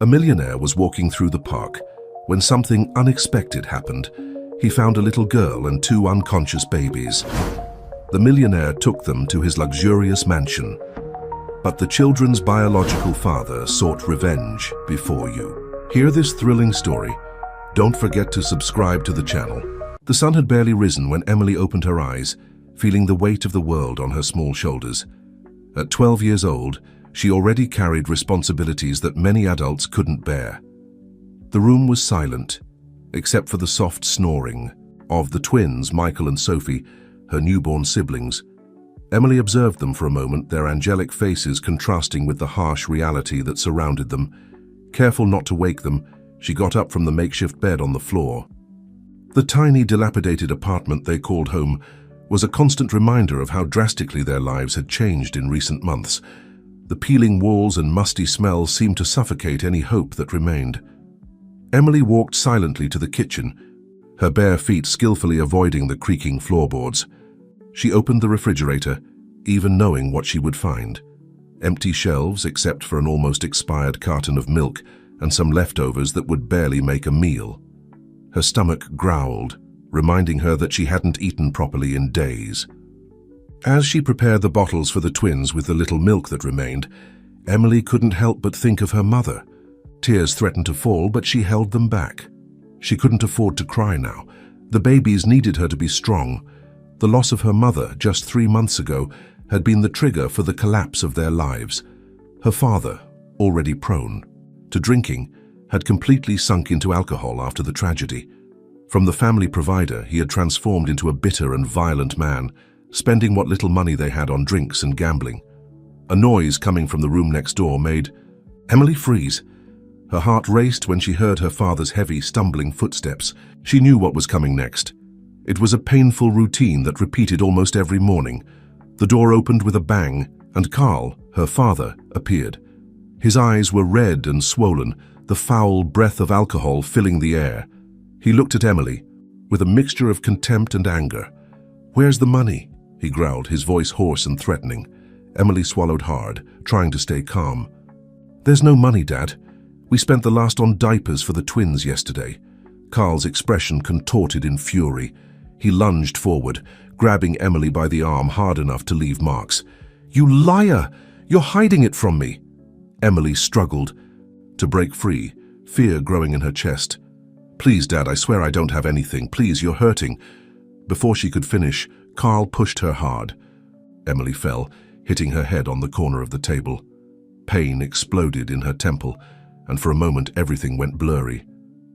A millionaire was walking through the park when something unexpected happened. He found a little girl and two unconscious babies. The millionaire took them to his luxurious mansion, but the children's biological father sought revenge before you. Hear this thrilling story? Don't forget to subscribe to the channel. The sun had barely risen when Emily opened her eyes, feeling the weight of the world on her small shoulders. At 12 years old, she already carried responsibilities that many adults couldn't bear. The room was silent, except for the soft snoring of the twins, Michael and Sophie, her newborn siblings. Emily observed them for a moment, their angelic faces contrasting with the harsh reality that surrounded them. Careful not to wake them, she got up from the makeshift bed on the floor. The tiny, dilapidated apartment they called home was a constant reminder of how drastically their lives had changed in recent months. The peeling walls and musty smells seemed to suffocate any hope that remained. Emily walked silently to the kitchen, her bare feet skillfully avoiding the creaking floorboards. She opened the refrigerator, even knowing what she would find. Empty shelves except for an almost expired carton of milk and some leftovers that would barely make a meal. Her stomach growled, reminding her that she hadn't eaten properly in days. As she prepared the bottles for the twins with the little milk that remained, Emily couldn't help but think of her mother. Tears threatened to fall, but she held them back. She couldn't afford to cry now. The babies needed her to be strong. The loss of her mother just 3 months ago had been the trigger for the collapse of their lives. Her father, already prone to drinking, had completely sunk into alcohol after the tragedy. From the family provider, he had transformed into a bitter and violent man, spending what little money they had on drinks and gambling. A noise coming from the room next door made Emily freeze. Her heart raced when she heard her father's heavy, stumbling footsteps. She knew what was coming next. It was a painful routine that repeated almost every morning. The door opened with a bang, and Carl, her father, appeared. His eyes were red and swollen, the foul breath of alcohol filling the air. He looked at Emily with a mixture of contempt and anger. "Where's the money?" he growled, his voice hoarse and threatening. Emily swallowed hard, trying to stay calm. "There's no money, Dad. We spent the last on diapers for the twins yesterday." Carl's expression contorted in fury. He lunged forward, grabbing Emily by the arm hard enough to leave marks. "You liar! You're hiding it from me!" Emily struggled to break free, fear growing in her chest. "Please, Dad, I swear I don't have anything. Please, you're hurting." Before she could finish, Carl pushed her hard. Emily fell, hitting her head on the corner of the table. Pain exploded in her temple, and for a moment everything went blurry.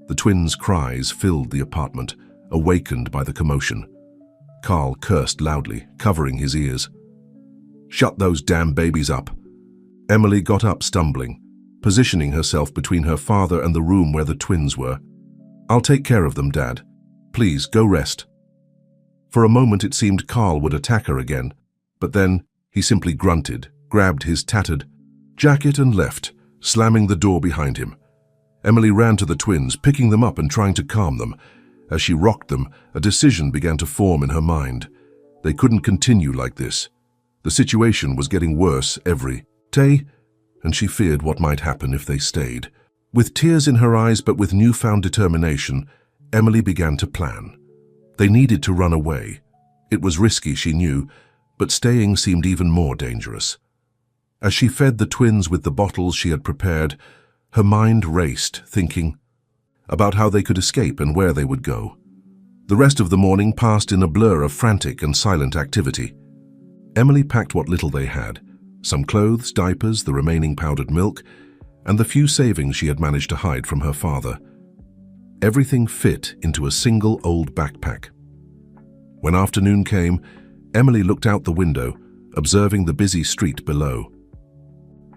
The twins' cries filled the apartment, awakened by the commotion. Carl cursed loudly, covering his ears. "Shut those damn babies up." Emily got up, stumbling, positioning herself between her father and the room where the twins were. "I'll take care of them, Dad. Please, go rest." For a moment it seemed Carl would attack her again, but then he simply grunted, grabbed his tattered jacket and left, slamming the door behind him. Emily ran to the twins, picking them up and trying to calm them. As she rocked them, a decision began to form in her mind. They couldn't continue like this. The situation was getting worse every day, and she feared what might happen if they stayed. With tears in her eyes but with newfound determination, Emily began to plan. They needed to run away. It was risky, she knew, but staying seemed even more dangerous. As she fed the twins with the bottles she had prepared, her mind raced, thinking about how they could escape and where they would go. The rest of the morning passed in a blur of frantic and silent activity. Emily packed what little they had, some clothes, diapers, the remaining powdered milk, and the few savings she had managed to hide from her father. Everything fit into a single old backpack. When afternoon came, Emily looked out the window, observing the busy street below.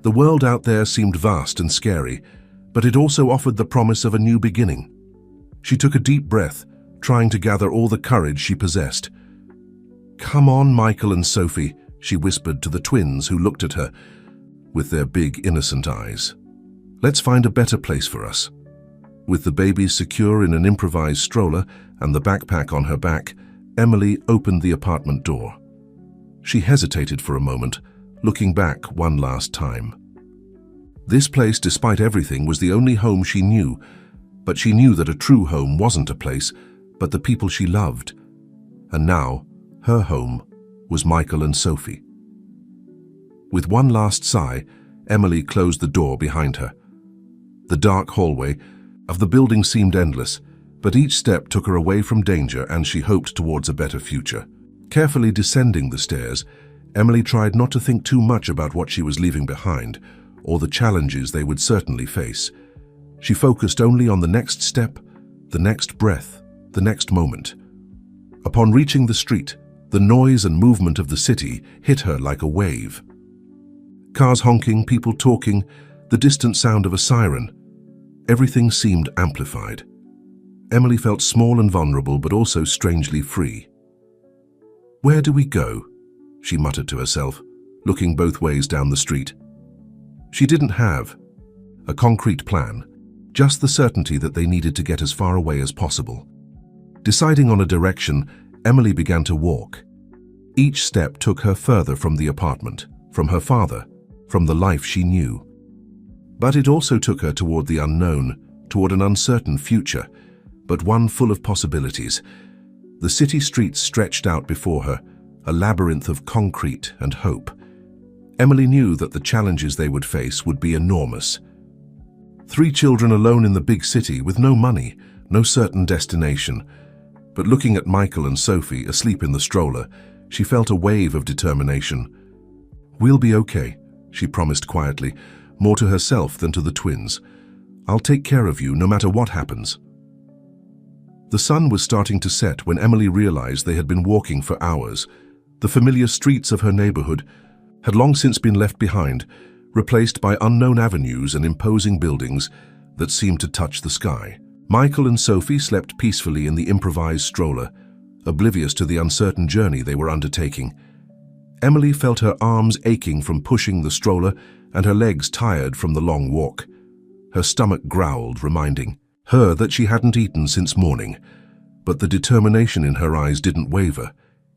The world out there seemed vast and scary, but it also offered the promise of a new beginning. She took a deep breath, trying to gather all the courage she possessed. "Come on, Michael and Sophie," she whispered to the twins who looked at her with their big, innocent eyes. "Let's find a better place for us." With the babies secure in an improvised stroller and the backpack on her back, Emily opened the apartment door. She hesitated for a moment, looking back one last time. This place, despite everything, was the only home she knew, but she knew that a true home wasn't a place, but the people she loved. And now, her home was Michael and Sophie. With one last sigh, Emily closed the door behind her. The dark hallway of the building seemed endless, but each step took her away from danger and she hoped towards a better future. Carefully descending the stairs, Emily tried not to think too much about what she was leaving behind, or the challenges they would certainly face. She focused only on the next step, the next breath, the next moment. Upon reaching the street, the noise and movement of the city hit her like a wave. Cars honking, people talking, the distant sound of a siren. Everything seemed amplified. Emily felt small and vulnerable, but also strangely free. "Where do we go?" she muttered to herself, looking both ways down the street. She didn't have a concrete plan, just the certainty that they needed to get as far away as possible. Deciding on a direction, Emily began to walk. Each step took her further from the apartment, from her father, from the life she knew. But it also took her toward the unknown, toward an uncertain future, but one full of possibilities. The city streets stretched out before her, a labyrinth of concrete and hope. Emily knew that the challenges they would face would be enormous. 3 children alone in the big city with no money, no certain destination. But looking at Michael and Sophie asleep in the stroller, she felt a wave of determination. "We'll be okay," she promised quietly, more to herself than to the twins. "I'll take care of you no matter what happens." The sun was starting to set when Emily realized they had been walking for hours. The familiar streets of her neighborhood had long since been left behind, replaced by unknown avenues and imposing buildings that seemed to touch the sky. Michael and Sophie slept peacefully in the improvised stroller, oblivious to the uncertain journey they were undertaking. Emily felt her arms aching from pushing the stroller and her legs tired from the long walk. Her stomach growled, reminding her that she hadn't eaten since morning, but the determination in her eyes didn't waver.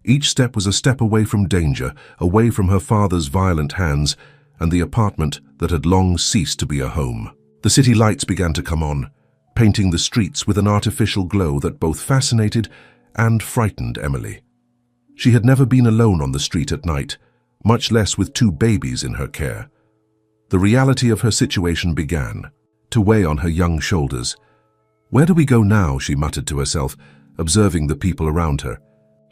Each step was a step away from danger, away from her father's violent hands and the apartment that had long ceased to be a home. The city lights began to come on, painting the streets with an artificial glow that both fascinated and frightened Emily. She had never been alone on the street at night, much less with 2 babies in her care. The reality of her situation began to weigh on her young shoulders. "Where do we go now?" she muttered to herself, observing the people around her.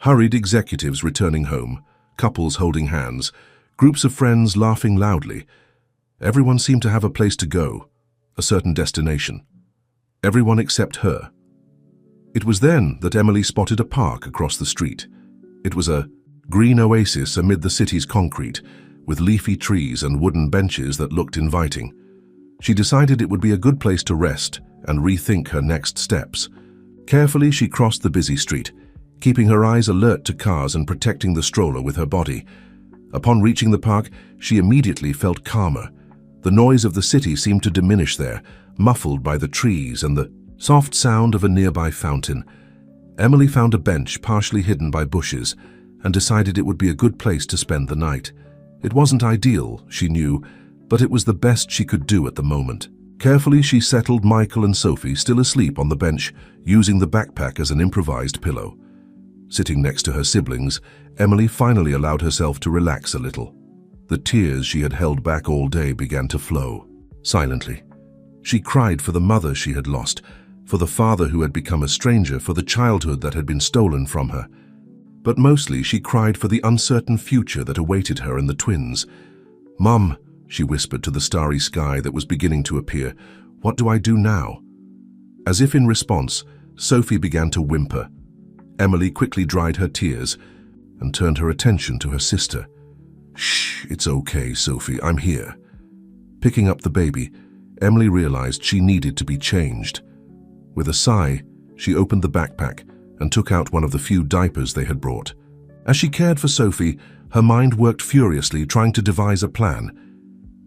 Hurried executives returning home, couples holding hands, groups of friends laughing loudly. Everyone seemed to have a place to go, a certain destination. Everyone except her. It was then that Emily spotted a park across the street. It was a green oasis amid the city's concrete, with leafy trees and wooden benches that looked inviting. She decided it would be a good place to rest and rethink her next steps. Carefully, she crossed the busy street, keeping her eyes alert to cars and protecting the stroller with her body. Upon reaching the park, she immediately felt calmer. The noise of the city seemed to diminish there, muffled by the trees and the soft sound of a nearby fountain. Emily found a bench partially hidden by bushes and decided it would be a good place to spend the night. It wasn't ideal, she knew, but it was the best she could do at the moment. Carefully, she settled Michael and Sophie, still asleep, on the bench, using the backpack as an improvised pillow. Sitting next to her siblings, Emily finally allowed herself to relax a little. The tears she had held back all day began to flow. Silently, she cried for the mother she had lost, for the father who had become a stranger, for the childhood that had been stolen from her. But mostly she cried for the uncertain future that awaited her and the twins. "Mum," she whispered to the starry sky that was beginning to appear, "what do I do now?" As if in response, Sophie began to whimper. Emily quickly dried her tears and turned her attention to her sister. "Shh, it's okay, Sophie, I'm here." Picking up the baby, Emily realized she needed to be changed. With a sigh, she opened the backpack and took out one of the few diapers they had brought. As she cared for Sophie, her mind worked furiously, trying to devise a plan.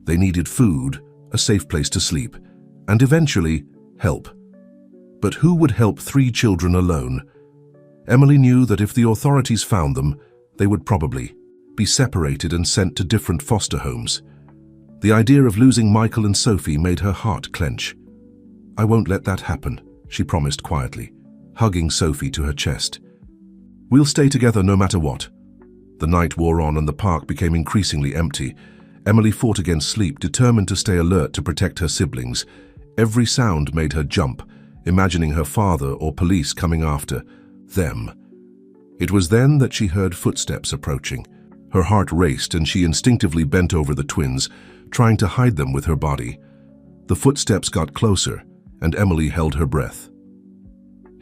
They needed food, a safe place to sleep, and eventually, help. But who would help 3 children alone? Emily knew that if the authorities found them, they would probably be separated and sent to different foster homes. The idea of losing Michael and Sophie made her heart clench. "I won't let that happen," she promised quietly, hugging Sophie to her chest. "We'll stay together no matter what." The night wore on and the park became increasingly empty. Emily fought against sleep, determined to stay alert to protect her siblings. Every sound made her jump, imagining her father or police coming after them. It was then that she heard footsteps approaching. Her heart raced and she instinctively bent over the twins, trying to hide them with her body. The footsteps got closer, and Emily held her breath.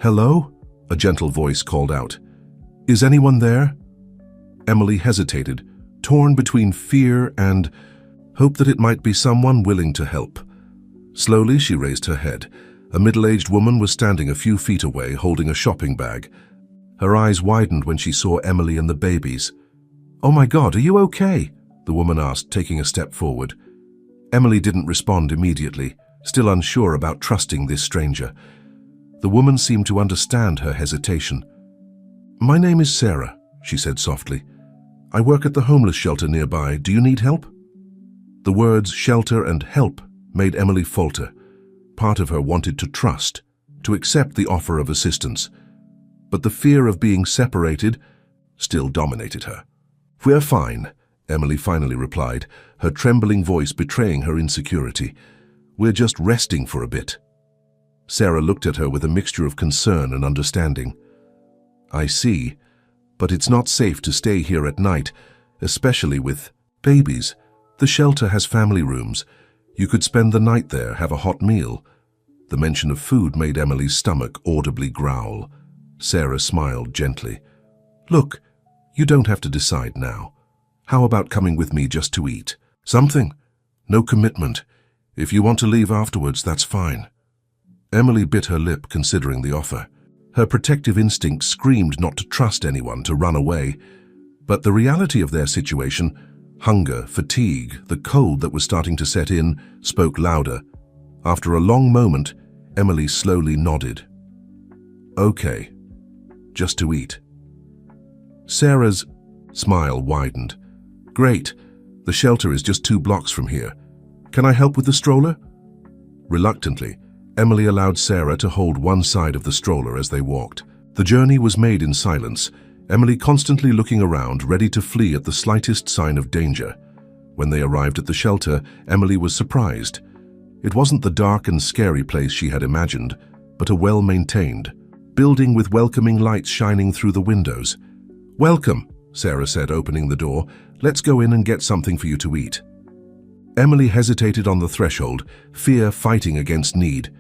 "Hello?" a gentle voice called out. "Is anyone there?" Emily hesitated, torn between fear and hope that it might be someone willing to help. Slowly, she raised her head. A middle-aged woman was standing a few feet away, holding a shopping bag. Her eyes widened when she saw Emily and the babies. "Oh my God, are you okay?" the woman asked, taking a step forward. Emily didn't respond immediately, still unsure about trusting this stranger. The woman seemed to understand her hesitation. "My name is Sarah," she said softly. "I work at the homeless shelter nearby. Do you need help?" The words shelter and help made Emily falter. Part of her wanted to trust, to accept the offer of assistance. But the fear of being separated still dominated her. "We're fine," Emily finally replied, her trembling voice betraying her insecurity. "We're just resting for a bit." Sarah looked at her with a mixture of concern and understanding. "I see, but it's not safe to stay here at night, especially with babies. The shelter has family rooms. You could spend the night there, have a hot meal." The mention of food made Emily's stomach audibly growl. Sarah smiled gently. "Look, you don't have to decide now. How about coming with me just to eat? Something? No commitment. If you want to leave afterwards, that's fine." Emily bit her lip, considering the offer. Her protective instinct screamed not to trust anyone, to run away. But the reality of their situation, hunger, fatigue, the cold that was starting to set in, spoke louder. After a long moment, Emily slowly nodded. "Okay, just to eat." Sarah's smile widened. "Great, the shelter is just 2 blocks from here. Can I help with the stroller?" Reluctantly, Emily allowed Sarah to hold one side of the stroller as they walked. The journey was made in silence, Emily constantly looking around, ready to flee at the slightest sign of danger. When they arrived at the shelter, Emily was surprised. It wasn't the dark and scary place she had imagined, but a well-maintained building with welcoming lights shining through the windows. "Welcome," Sarah said, opening the door. "Let's go in and get something for you to eat." Emily hesitated on the threshold, fear fighting against need.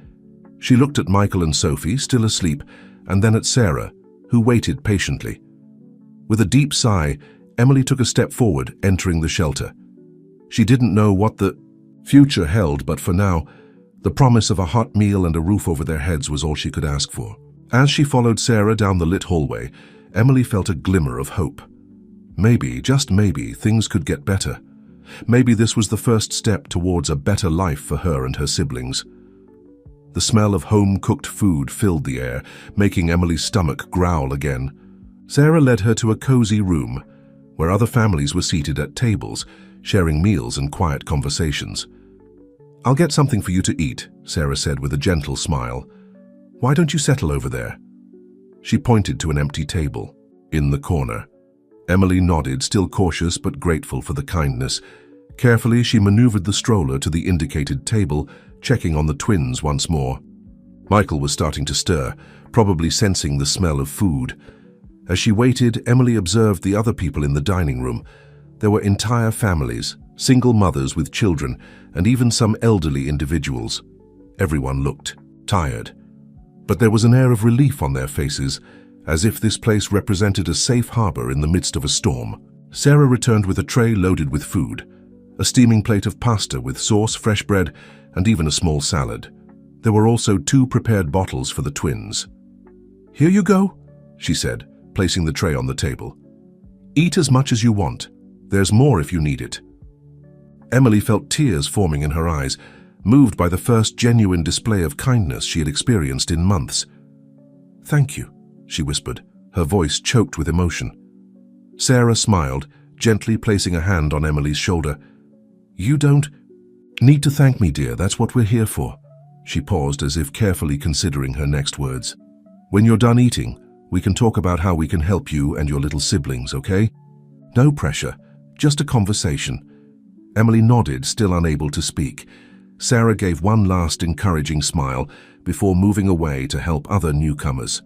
She looked at Michael and Sophie, still asleep, and then at Sarah, who waited patiently. With a deep sigh, Emily took a step forward, entering the shelter. She didn't know what the future held, but for now, the promise of a hot meal and a roof over their heads was all she could ask for. As she followed Sarah down the lit hallway, Emily felt a glimmer of hope. Maybe, just maybe, things could get better. Maybe this was the first step towards a better life for her and her siblings. The smell of home-cooked food filled the air, making Emily's stomach growl again. Sarah led her to a cozy room, where other families were seated at tables, sharing meals and quiet conversations. "I'll get something for you to eat," Sarah said with a gentle smile. "Why don't you settle over there?" She pointed to an empty table, in the corner. Emily nodded, still cautious but grateful for the kindness. Carefully, she maneuvered the stroller to the indicated table, checking on the twins once more. Michael was starting to stir, probably sensing the smell of food. As she waited, Emily observed the other people in the dining room. There were entire families, single mothers with children, and even some elderly individuals. Everyone looked tired. But there was an air of relief on their faces, as if this place represented a safe harbor in the midst of a storm. Sarah returned with a tray loaded with food, a steaming plate of pasta with sauce, fresh bread, and even a small salad. There were also 2 prepared bottles for the twins. "Here you go," she said, placing the tray on the table. "Eat as much as you want. There's more if you need it." Emily felt tears forming in her eyes, moved by the first genuine display of kindness she had experienced in months. "Thank you," she whispered, her voice choked with emotion. Sarah smiled, gently placing a hand on Emily's shoulder. "You don't Need to thank me, dear, that's what we're here for. She paused as if carefully considering her next words. When you're done eating, we can talk about how we can help you and your little siblings, okay? No pressure, just a conversation. Emily nodded, still unable to speak. Sarah gave one last encouraging smile before moving away to help other newcomers.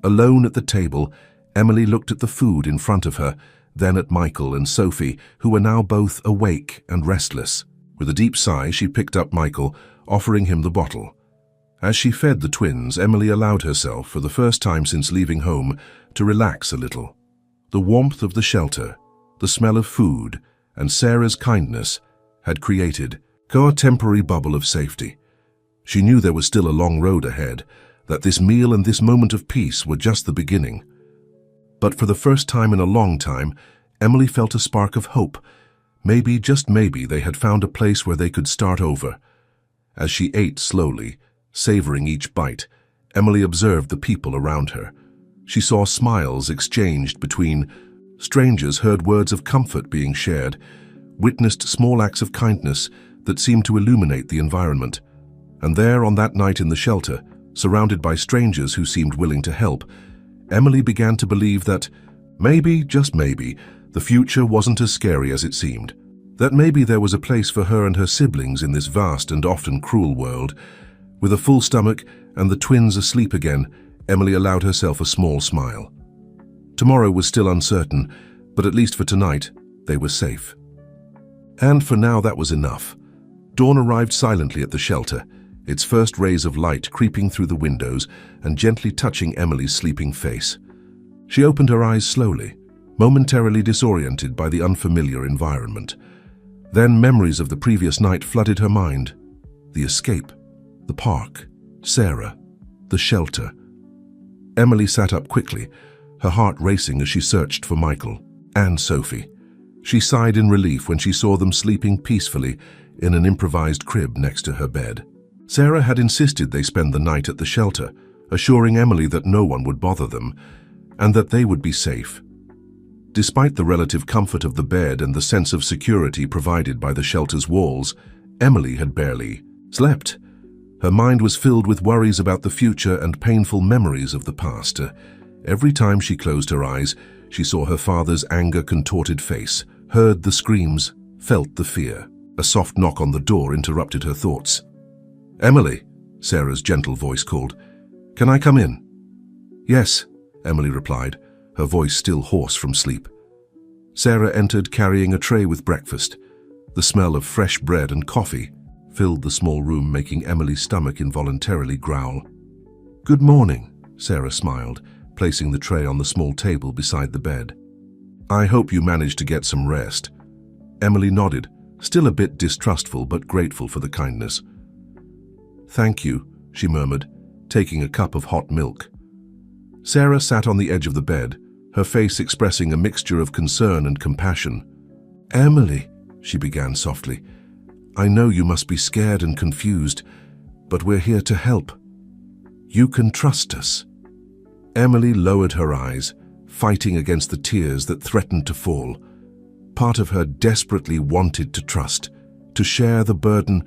Alone at the table, Emily looked at the food in front of her, then at Michael and Sophie, who were now both awake and restless. With a deep sigh, she picked up Michael, offering him the bottle. As she fed the twins, Emily allowed herself, for the first time since leaving home, to relax a little. The warmth of the shelter, the smell of food, and Sarah's kindness had created a temporary bubble of safety. She knew there was still a long road ahead, that this meal and this moment of peace were just the beginning. But for the first time in a long time, Emily felt a spark of hope. Maybe, just maybe, they had found a place where they could start over. As she ate slowly, savoring each bite, Emily observed the people around her. She saw smiles exchanged between strangers, heard words of comfort being shared, witnessed small acts of kindness that seemed to illuminate the environment. And there, on that night in the shelter, surrounded by strangers who seemed willing to help, Emily began to believe that maybe, just maybe, the future wasn't as scary as it seemed. That maybe there was a place for her and her siblings in this vast and often cruel world. With a full stomach and the twins asleep again, Emily allowed herself a small smile. Tomorrow was still uncertain, but at least for tonight, they were safe. And for now, that was enough. Dawn arrived silently at the shelter, its first rays of light creeping through the windows and gently touching Emily's sleeping face. She opened her eyes slowly, momentarily disoriented by the unfamiliar environment. Then memories of the previous night flooded her mind. The escape, the park, Sarah, the shelter. Emily sat up quickly, her heart racing as she searched for Michael and Sophie. She sighed in relief when she saw them sleeping peacefully in an improvised crib next to her bed. Sarah had insisted they spend the night at the shelter, assuring Emily that no one would bother them and that they would be safe. Despite the relative comfort of the bed and the sense of security provided by the shelter's walls, Emily had barely slept. Her mind was filled with worries about the future and painful memories of the past. Every time she closed her eyes, she saw her father's anger-contorted face, heard the screams, felt the fear. A soft knock on the door interrupted her thoughts. "Emily," Sarah's gentle voice called. "Can I come in?" "Yes," Emily replied, her voice still hoarse from sleep. Sarah entered carrying a tray with breakfast. The smell of fresh bread and coffee filled the small room, making Emily's stomach involuntarily growl. "Good morning," Sarah smiled, placing the tray on the small table beside the bed. "I hope you managed to get some rest." Emily nodded, still a bit distrustful but grateful for the kindness. "Thank you," she murmured, taking a cup of hot milk. Sarah sat on the edge of the bed, her face expressing a mixture of concern and compassion. "Emily," she began softly, "I know you must be scared and confused, but we're here to help. You can trust us." Emily lowered her eyes, fighting against the tears that threatened to fall. Part of her desperately wanted to trust, to share the burden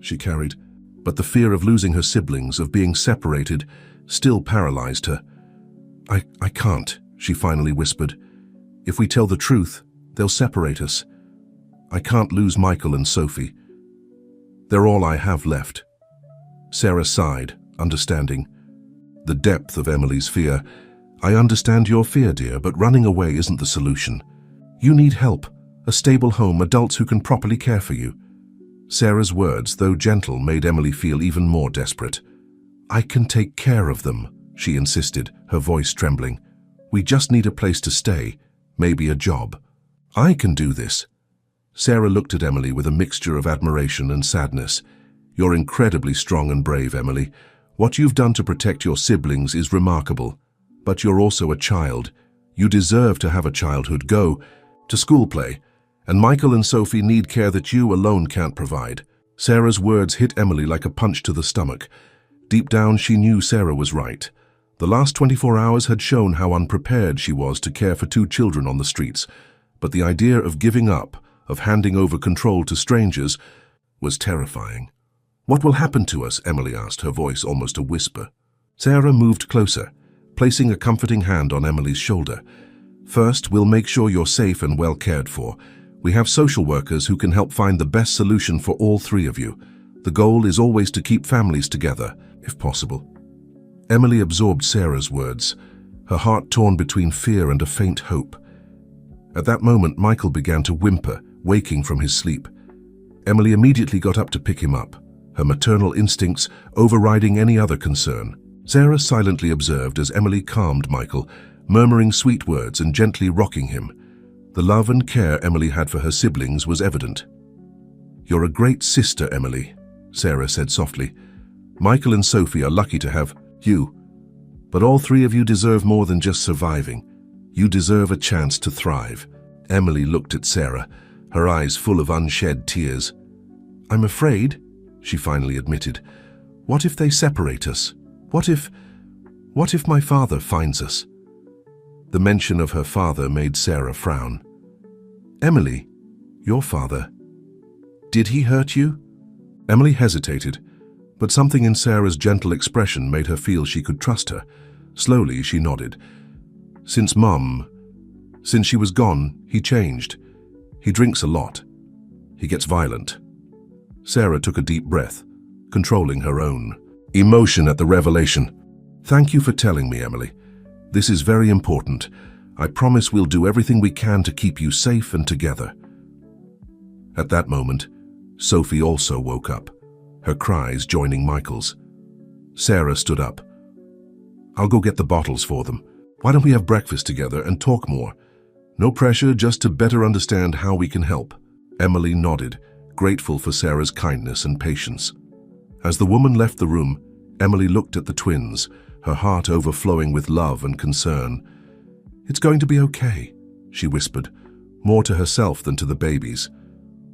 she carried, but the fear of losing her siblings, of being separated, still paralyzed her. I can't," she finally whispered. "If we tell the truth, they'll separate us. I can't lose Michael and Sophie. They're all I have left." Sarah sighed, understanding the depth of Emily's fear. "I understand your fear, dear, but running away isn't the solution. You need help, a stable home, adults who can properly care for you." Sarah's words, though gentle, made Emily feel even more desperate. "I can take care of them," she insisted, her voice trembling. "We just need a place to stay, maybe a job. I can do this." Sarah looked at Emily with a mixture of admiration and sadness. "You're incredibly strong and brave, Emily. What you've done to protect your siblings is remarkable. But you're also a child. You deserve to have a childhood. Go to school, play. And Michael and Sophie need care that you alone can't provide." Sarah's words hit Emily like a punch to the stomach. Deep down, she knew Sarah was right. The last 24 hours had shown how unprepared she was to care for 2 children on the streets. But the idea of giving up, of handing over control to strangers, was terrifying. "What will happen to us?" Emily asked, her voice almost a whisper. Sarah moved closer, placing a comforting hand on Emily's shoulder. "First, we'll make sure you're safe and well cared for. We have social workers who can help find the best solution for all three of you. The goal is always to keep families together, if possible." Emily absorbed Sarah's words, her heart torn between fear and a faint hope. At that moment, Michael began to whimper, waking from his sleep. Emily immediately got up to pick him up, her maternal instincts overriding any other concern. Sarah silently observed as Emily calmed Michael, murmuring sweet words and gently rocking him. The love and care Emily had for her siblings was evident. "You're a great sister, Emily," Sarah said softly. "Michael and Sophie are lucky to have you. But all three of you deserve more than just surviving. You deserve a chance to thrive." Emily looked at Sarah, her eyes full of unshed tears. "I'm afraid," she finally admitted. "What if they separate us? What if my father finds us?" The mention of her father made Sarah frown. "Emily, your father, did he hurt you?" Emily hesitated, but something in Sarah's gentle expression made her feel she could trust her. Slowly, she nodded. Since she was gone, he changed. He drinks a lot. He gets violent." Sarah took a deep breath, controlling her own emotion at the revelation. "Thank you for telling me, Emily. This is very important. I promise we'll do everything we can to keep you safe and together." At that moment, Sophie also woke up, her cries joining Michael's. Sarah stood up. "I'll go get the bottles for them. Why don't we have breakfast together and talk more? No pressure, just to better understand how we can help." Emily nodded, grateful for Sarah's kindness and patience. As the woman left the room, Emily looked at the twins, her heart overflowing with love and concern. "It's going to be okay," she whispered, more to herself than to the babies.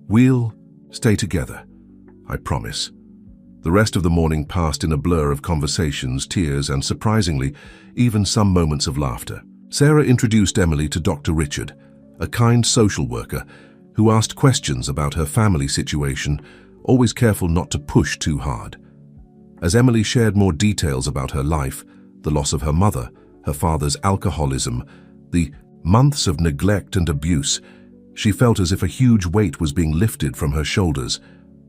"We'll stay together, I promise." The rest of the morning passed in a blur of conversations, tears, and surprisingly, even some moments of laughter. Sarah introduced Emily to Dr. Richard, a kind social worker who asked questions about her family situation, always careful not to push too hard. As Emily shared more details about her life, the loss of her mother, her father's alcoholism, the months of neglect and abuse, she felt as if a huge weight was being lifted from her shoulders.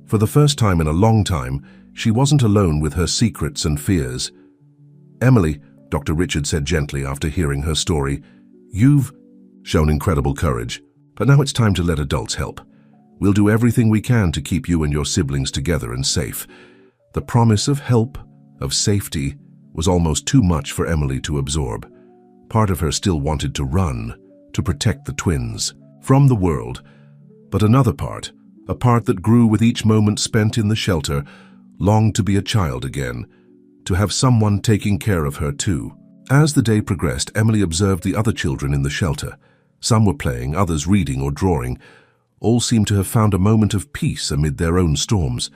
For the first time in a long time, she wasn't alone with her secrets and fears. "Emily," Dr. Richard said gently after hearing her story, "you've shown incredible courage, but now it's time to let adults help. We'll do everything we can to keep you and your siblings together and safe." The promise of help, of safety, was almost too much for Emily to absorb. Part of her still wanted to run, to protect the twins from the world. But another part, a part that grew with each moment spent in the shelter, longed to be a child again, to have someone taking care of her too. As the day progressed, Emily observed the other children in the shelter. Some were playing, others reading or drawing. All seemed to have found a moment of peace amid their own storms.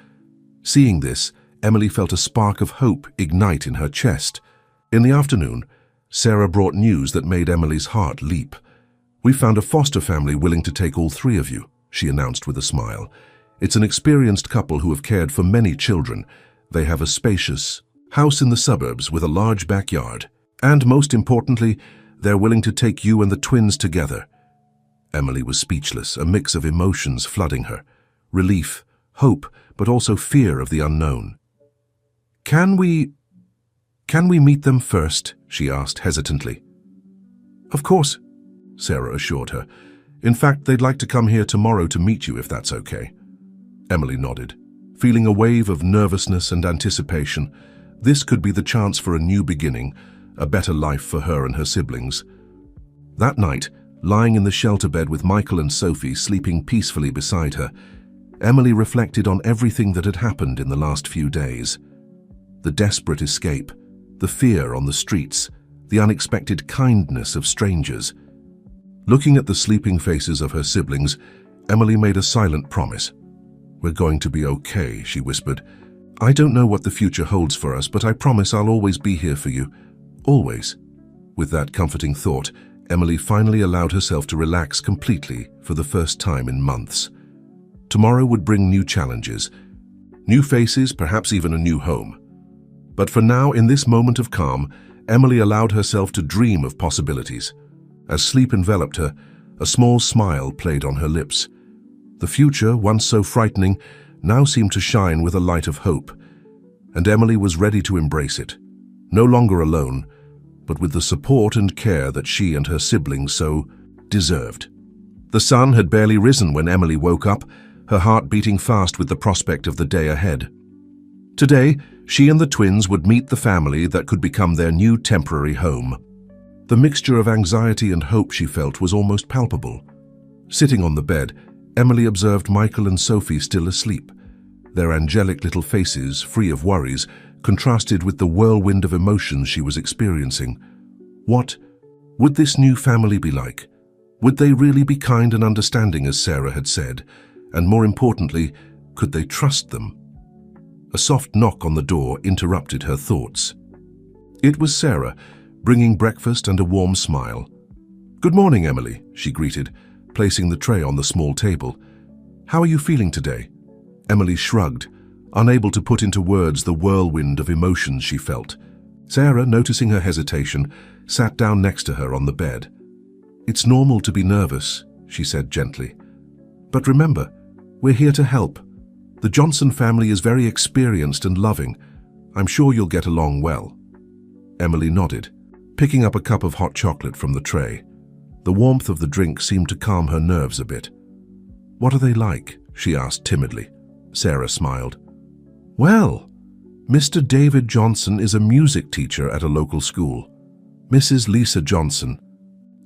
Seeing this, Emily felt a spark of hope ignite in her chest. In the afternoon, Sarah brought news that made Emily's heart leap. "We found a foster family willing to take all three of you," she announced with a smile. "It's an experienced couple who have cared for many children. They have a spacious house in the suburbs with a large backyard. And most importantly, they're willing to take you and the twins together." Emily was speechless, a mix of emotions flooding her. Relief, hope, but also fear of the unknown. Can we meet them first?" she asked hesitantly. "Of course," Sarah assured her. "In fact, they'd like to come here tomorrow to meet you if that's okay." Emily nodded, feeling a wave of nervousness and anticipation. This could be the chance for a new beginning, a better life for her and her siblings. That night, lying in the shelter bed with Michael and Sophie sleeping peacefully beside her, Emily reflected on everything that had happened in the last few days. The desperate escape, the fear on the streets, the unexpected kindness of strangers. Looking at the sleeping faces of her siblings, Emily made a silent promise. "We're going to be okay," she whispered. "I don't know what the future holds for us, but I promise I'll always be here for you. Always." With that comforting thought, Emily finally allowed herself to relax completely for the first time in months. Tomorrow would bring new challenges, new faces, perhaps even a new home. But for now, in this moment of calm, Emily allowed herself to dream of possibilities. As sleep enveloped her, a small smile played on her lips. The future, once so frightening, now seemed to shine with a light of hope, and Emily was ready to embrace it, no longer alone, but with the support and care that she and her siblings so deserved. The sun had barely risen when Emily woke up, her heart beating fast with the prospect of the day ahead. Today, she and the twins would meet the family that could become their new temporary home. The mixture of anxiety and hope she felt was almost palpable. Sitting on the bed, Emily observed Michael and Sophie still asleep. Their angelic little faces, free of worries, contrasted with the whirlwind of emotions she was experiencing. What would this new family be like? Would they really be kind and understanding, as Sarah had said? And more importantly, could they trust them? A soft knock on the door interrupted her thoughts. It was Sarah, bringing breakfast and a warm smile. "Good morning, Emily," she greeted, placing the tray on the small table. "How are you feeling today?" Emily shrugged, unable to put into words the whirlwind of emotions she felt. Sarah, noticing her hesitation, sat down next to her on the bed. "It's normal to be nervous," she said gently. "But remember, we're here to help. The Johnson family is very experienced and loving. I'm sure you'll get along well." Emily nodded, picking up a cup of hot chocolate from the tray. The warmth of the drink seemed to calm her nerves a bit. "What are they like?" she asked timidly. Sarah smiled. "Well, Mr. David Johnson is a music teacher at a local school. Mrs. Lisa Johnson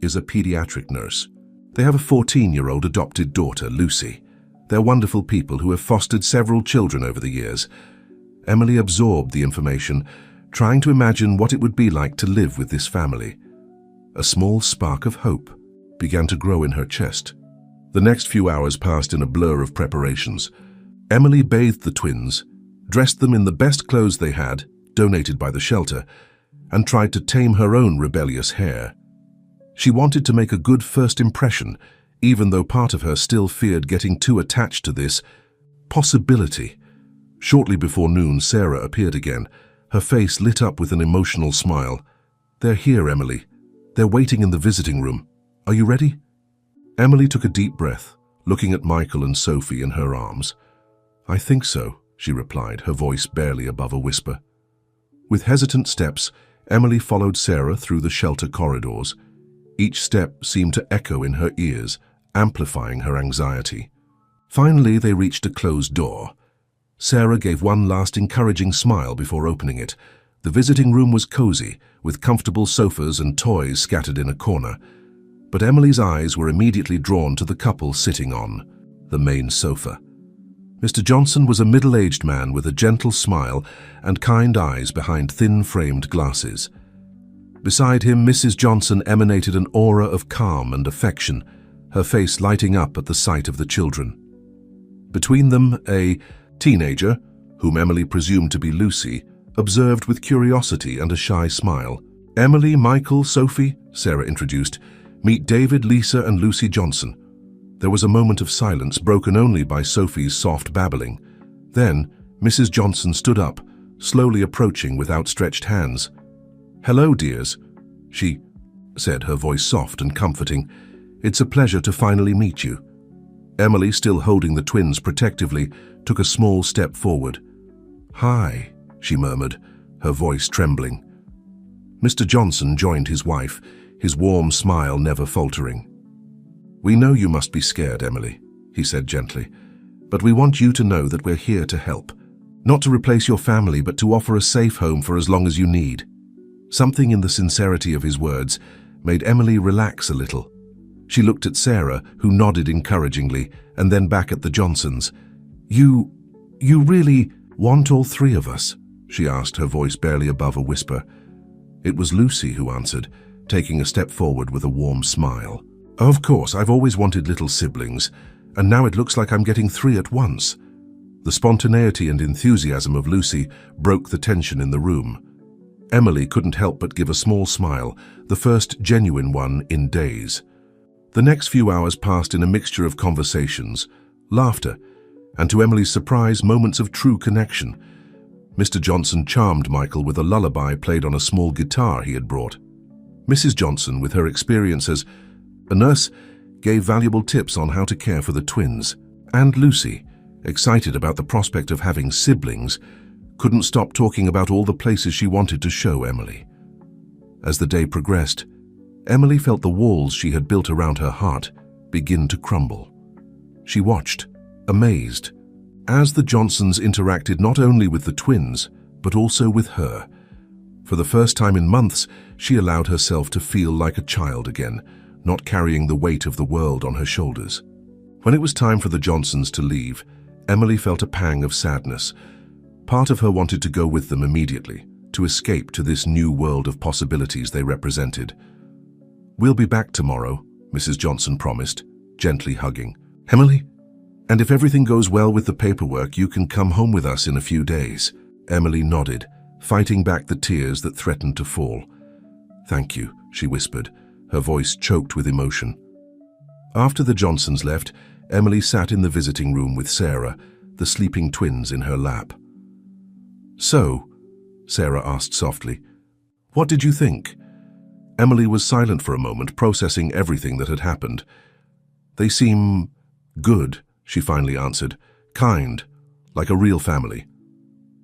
is a pediatric nurse. They have a 14-year-old adopted daughter, Lucy. They're wonderful people who have fostered several children over the years." Emily absorbed the information, trying to imagine what it would be like to live with this family. A small spark of hope began to grow in her chest. The next few hours passed in a blur of preparations. Emily bathed the twins, dressed them in the best clothes they had, donated by the shelter, and tried to tame her own rebellious hair. She wanted to make a good first impression, even though part of her still feared getting too attached to this possibility. Shortly before noon, Sarah appeared again, her face lit up with an emotional smile. "They're here, Emily. They're waiting in the visiting room. Are you ready?" Emily took a deep breath, looking at Michael and Sophie in her arms. "I think so," she replied, her voice barely above a whisper. With hesitant steps, Emily followed Sarah through the shelter corridors. Each step seemed to echo in her ears, amplifying her anxiety. Finally, they reached a closed door. Sarah gave one last encouraging smile before opening it. The visiting room was cozy, with comfortable sofas and toys scattered in a corner. But Emily's eyes were immediately drawn to the couple sitting on the main sofa. Mr. Johnson was a middle-aged man with a gentle smile and kind eyes behind thin-framed glasses. Beside him, Mrs. Johnson emanated an aura of calm and affection, her face lighting up at the sight of the children. Between them, a teenager, whom Emily presumed to be Lucy, observed with curiosity and a shy smile. "Emily, Michael, Sophie," Sarah introduced. "Meet David, Lisa, and Lucy Johnson." There was a moment of silence, broken only by Sophie's soft babbling. Then, Mrs. Johnson stood up, slowly approaching with outstretched hands. "Hello, dears," she said, her voice soft and comforting. "It's a pleasure to finally meet you." Emily, still holding the twins protectively, took a small step forward. "Hi," she murmured, her voice trembling. Mr. Johnson joined his wife, his warm smile never faltering. "We know you must be scared, Emily," he said gently, "but we want you to know that we're here to help. Not to replace your family, but to offer a safe home for as long as you need." Something in the sincerity of his words made Emily relax a little. She looked at Sarah, who nodded encouragingly, and then back at the Johnsons. You really want all three of us?" she asked, her voice barely above a whisper. It was Lucy who answered, taking a step forward with a warm smile. "Of course, I've always wanted little siblings, and now it looks like I'm getting three at once." The spontaneity and enthusiasm of Lucy broke the tension in the room. Emily couldn't help but give a small smile, the first genuine one in days. The next few hours passed in a mixture of conversations, laughter, And to Emily's surprise, moments of true connection. Mr. Johnson charmed Michael with a lullaby played on a small guitar he had brought. Mrs. Johnson, with her experience as a nurse, gave valuable tips on how to care for the twins. And Lucy, excited about the prospect of having siblings, couldn't stop talking about all the places she wanted to show Emily. As the day progressed, Emily felt the walls she had built around her heart begin to crumble. She watched, amazed, as the Johnsons interacted not only with the twins, but also with her. For the first time in months, she allowed herself to feel like a child again, not carrying the weight of the world on her shoulders. When it was time for the Johnsons to leave, Emily felt a pang of sadness. Part of her wanted to go with them immediately, to escape to this new world of possibilities they represented. "We'll be back tomorrow," Mrs. Johnson promised, gently hugging Emily. "And if everything goes well with the paperwork, you can come home with us in a few days." Emily nodded, fighting back the tears that threatened to fall. "Thank you," she whispered, her voice choked with emotion. After the Johnsons left, Emily sat in the visiting room with Sarah, the sleeping twins in her lap. "So," Sarah asked softly, "what did you think?" Emily was silent for a moment, processing everything that had happened. "They seem good," she finally answered. "Kind, like a real family."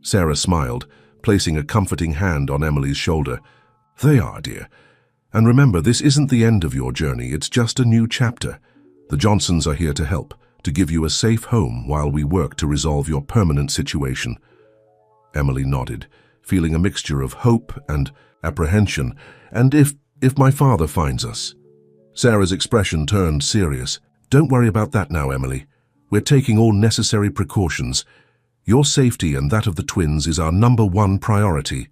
Sarah smiled, placing a comforting hand on Emily's shoulder. "They are, dear. And remember, this isn't the end of your journey, it's just a new chapter. The Johnsons are here to help, to give you a safe home while we work to resolve your permanent situation." Emily nodded, feeling a mixture of hope and apprehension. "And if my father finds us?" Sarah's expression turned serious. "Don't worry about that now, Emily. We're taking all necessary precautions. Your safety and that of the twins is our #1 priority."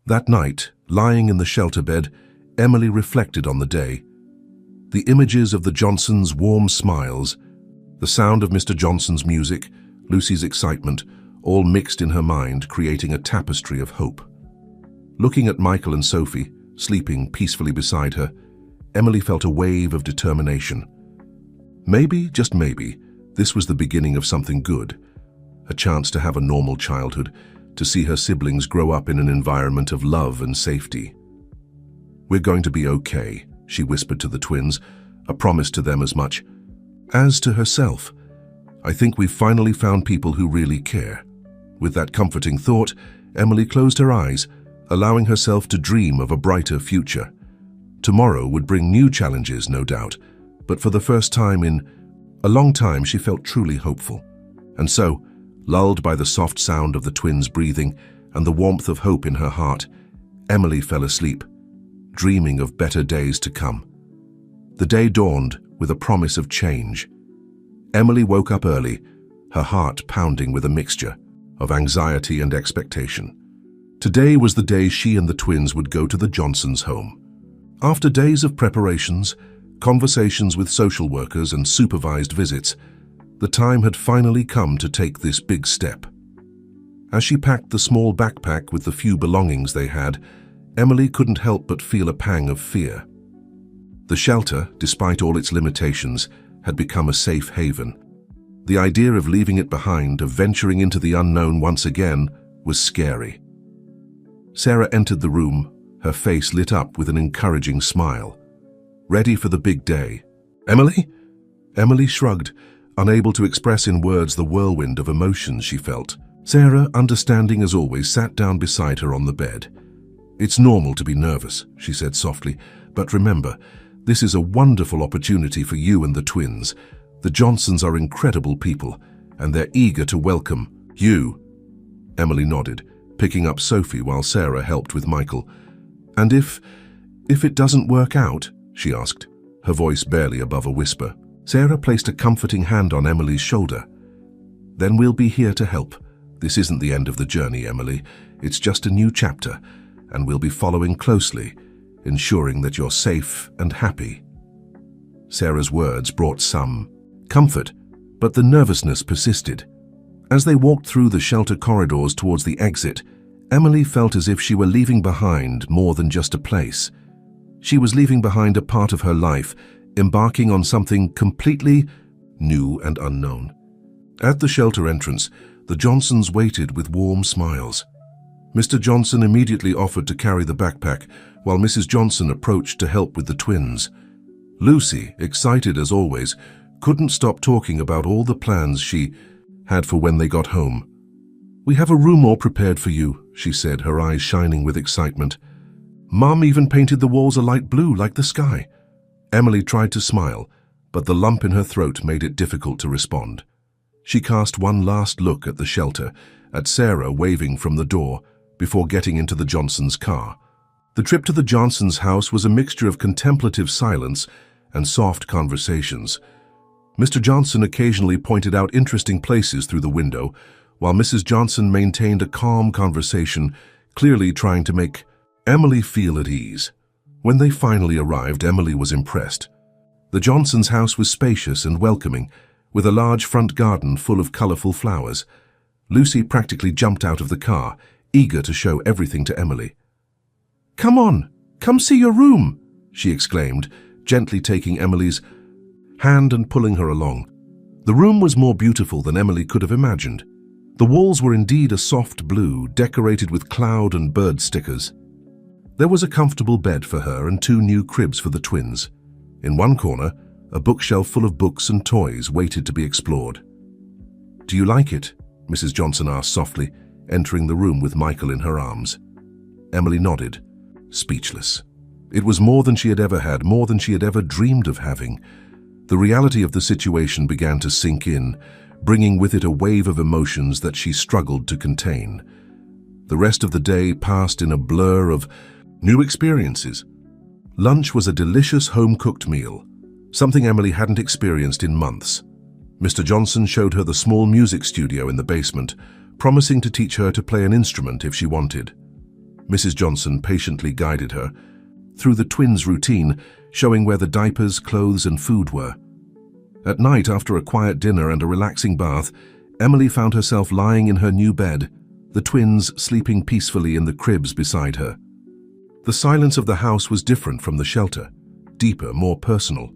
That night, lying in the shelter bed, Emily reflected on the day. The images of the Johnsons' warm smiles, the sound of Mr. Johnson's music, Lucy's excitement, all mixed in her mind, creating a tapestry of hope. Looking at Michael and Sophie, sleeping peacefully beside her, Emily felt a wave of determination. Maybe, just maybe, this was the beginning of something good. A chance to have a normal childhood, to see her siblings grow up in an environment of love and safety. "We're going to be okay," she whispered to the twins, a promise to them as much as to herself. "I think we've finally found people who really care." With that comforting thought, Emily closed her eyes, allowing herself to dream of a brighter future. Tomorrow would bring new challenges, no doubt, but for the first time in a long time she felt truly hopeful. And so, lulled by the soft sound of the twins' breathing and the warmth of hope in her heart, Emily fell asleep, dreaming of better days to come. The day dawned with a promise of change. Emily woke up early, her heart pounding with a mixture of anxiety and expectation. Today was the day she and the twins would go to the Johnsons' home. After days of preparations, conversations with social workers and supervised visits, the time had finally come to take this big step. As she packed the small backpack with the few belongings they had, Emily couldn't help but feel a pang of fear. The shelter, despite all its limitations, had become a safe haven. The idea of leaving it behind, of venturing into the unknown once again, was scary. Sarah entered the room, her face lit up with an encouraging smile. Ready for the big day. "Emily?" Emily shrugged, unable to express in words the whirlwind of emotions she felt. Sarah, understanding as always, sat down beside her on the bed. "It's normal to be nervous," she said softly, "but remember, this is a wonderful opportunity for you and the twins. The Johnsons are incredible people, and they're eager to welcome you." Emily nodded, picking up Sophie while Sarah helped with Michael. "And if it doesn't work out?" she asked, her voice barely above a whisper. Sarah placed a comforting hand on Emily's shoulder. "Then we'll be here to help. This isn't the end of the journey, Emily. It's just a new chapter, and we'll be following closely, ensuring that you're safe and happy." Sarah's words brought some comfort, but the nervousness persisted. As they walked through the shelter corridors towards the exit, Emily felt as if she were leaving behind more than just a place. She was leaving behind a part of her life, embarking on something completely new and unknown. At the shelter entrance, the Johnsons waited with warm smiles. Mr. Johnson immediately offered to carry the backpack, while Mrs. Johnson approached to help with the twins. Lucy, excited as always, couldn't stop talking about all the plans she had for when they got home. "We have a room all prepared for you," she said, her eyes shining with excitement. "Mom even painted the walls a light blue like the sky." Emily tried to smile, but the lump in her throat made it difficult to respond. She cast one last look at the shelter, at Sarah waving from the door, before getting into the Johnsons' car. The trip to the Johnsons' house was a mixture of contemplative silence and soft conversations. Mr. Johnson occasionally pointed out interesting places through the window, while Mrs. Johnson maintained a calm conversation, clearly trying to make Emily feel at ease. When they finally arrived, Emily was impressed. The Johnsons' house was spacious and welcoming, with a large front garden full of colorful flowers. Lucy practically jumped out of the car, eager to show everything to Emily. "Come on, come see your room," she exclaimed, gently taking Emily's hand and pulling her along. The room was more beautiful than Emily could have imagined. The walls were indeed a soft blue, decorated with cloud and bird stickers. There was a comfortable bed for her and 2 new cribs for the twins. In one corner, a bookshelf full of books and toys waited to be explored. "Do you like it?" Mrs. Johnson asked softly, entering the room with Michael in her arms. Emily nodded, speechless. It was more than she had ever had, more than she had ever dreamed of having. The reality of the situation began to sink in, bringing with it a wave of emotions that she struggled to contain. The rest of the day passed in a blur of new experiences. Lunch was a delicious home-cooked meal, something Emily hadn't experienced in months. Mr. Johnson showed her the small music studio in the basement, promising to teach her to play an instrument if she wanted. Mrs. Johnson patiently guided her through the twins' routine, showing where the diapers, clothes, and food were. At night, after a quiet dinner and a relaxing bath, Emily found herself lying in her new bed, the twins sleeping peacefully in the cribs beside her. The silence of the house was different from the shelter, deeper, more personal.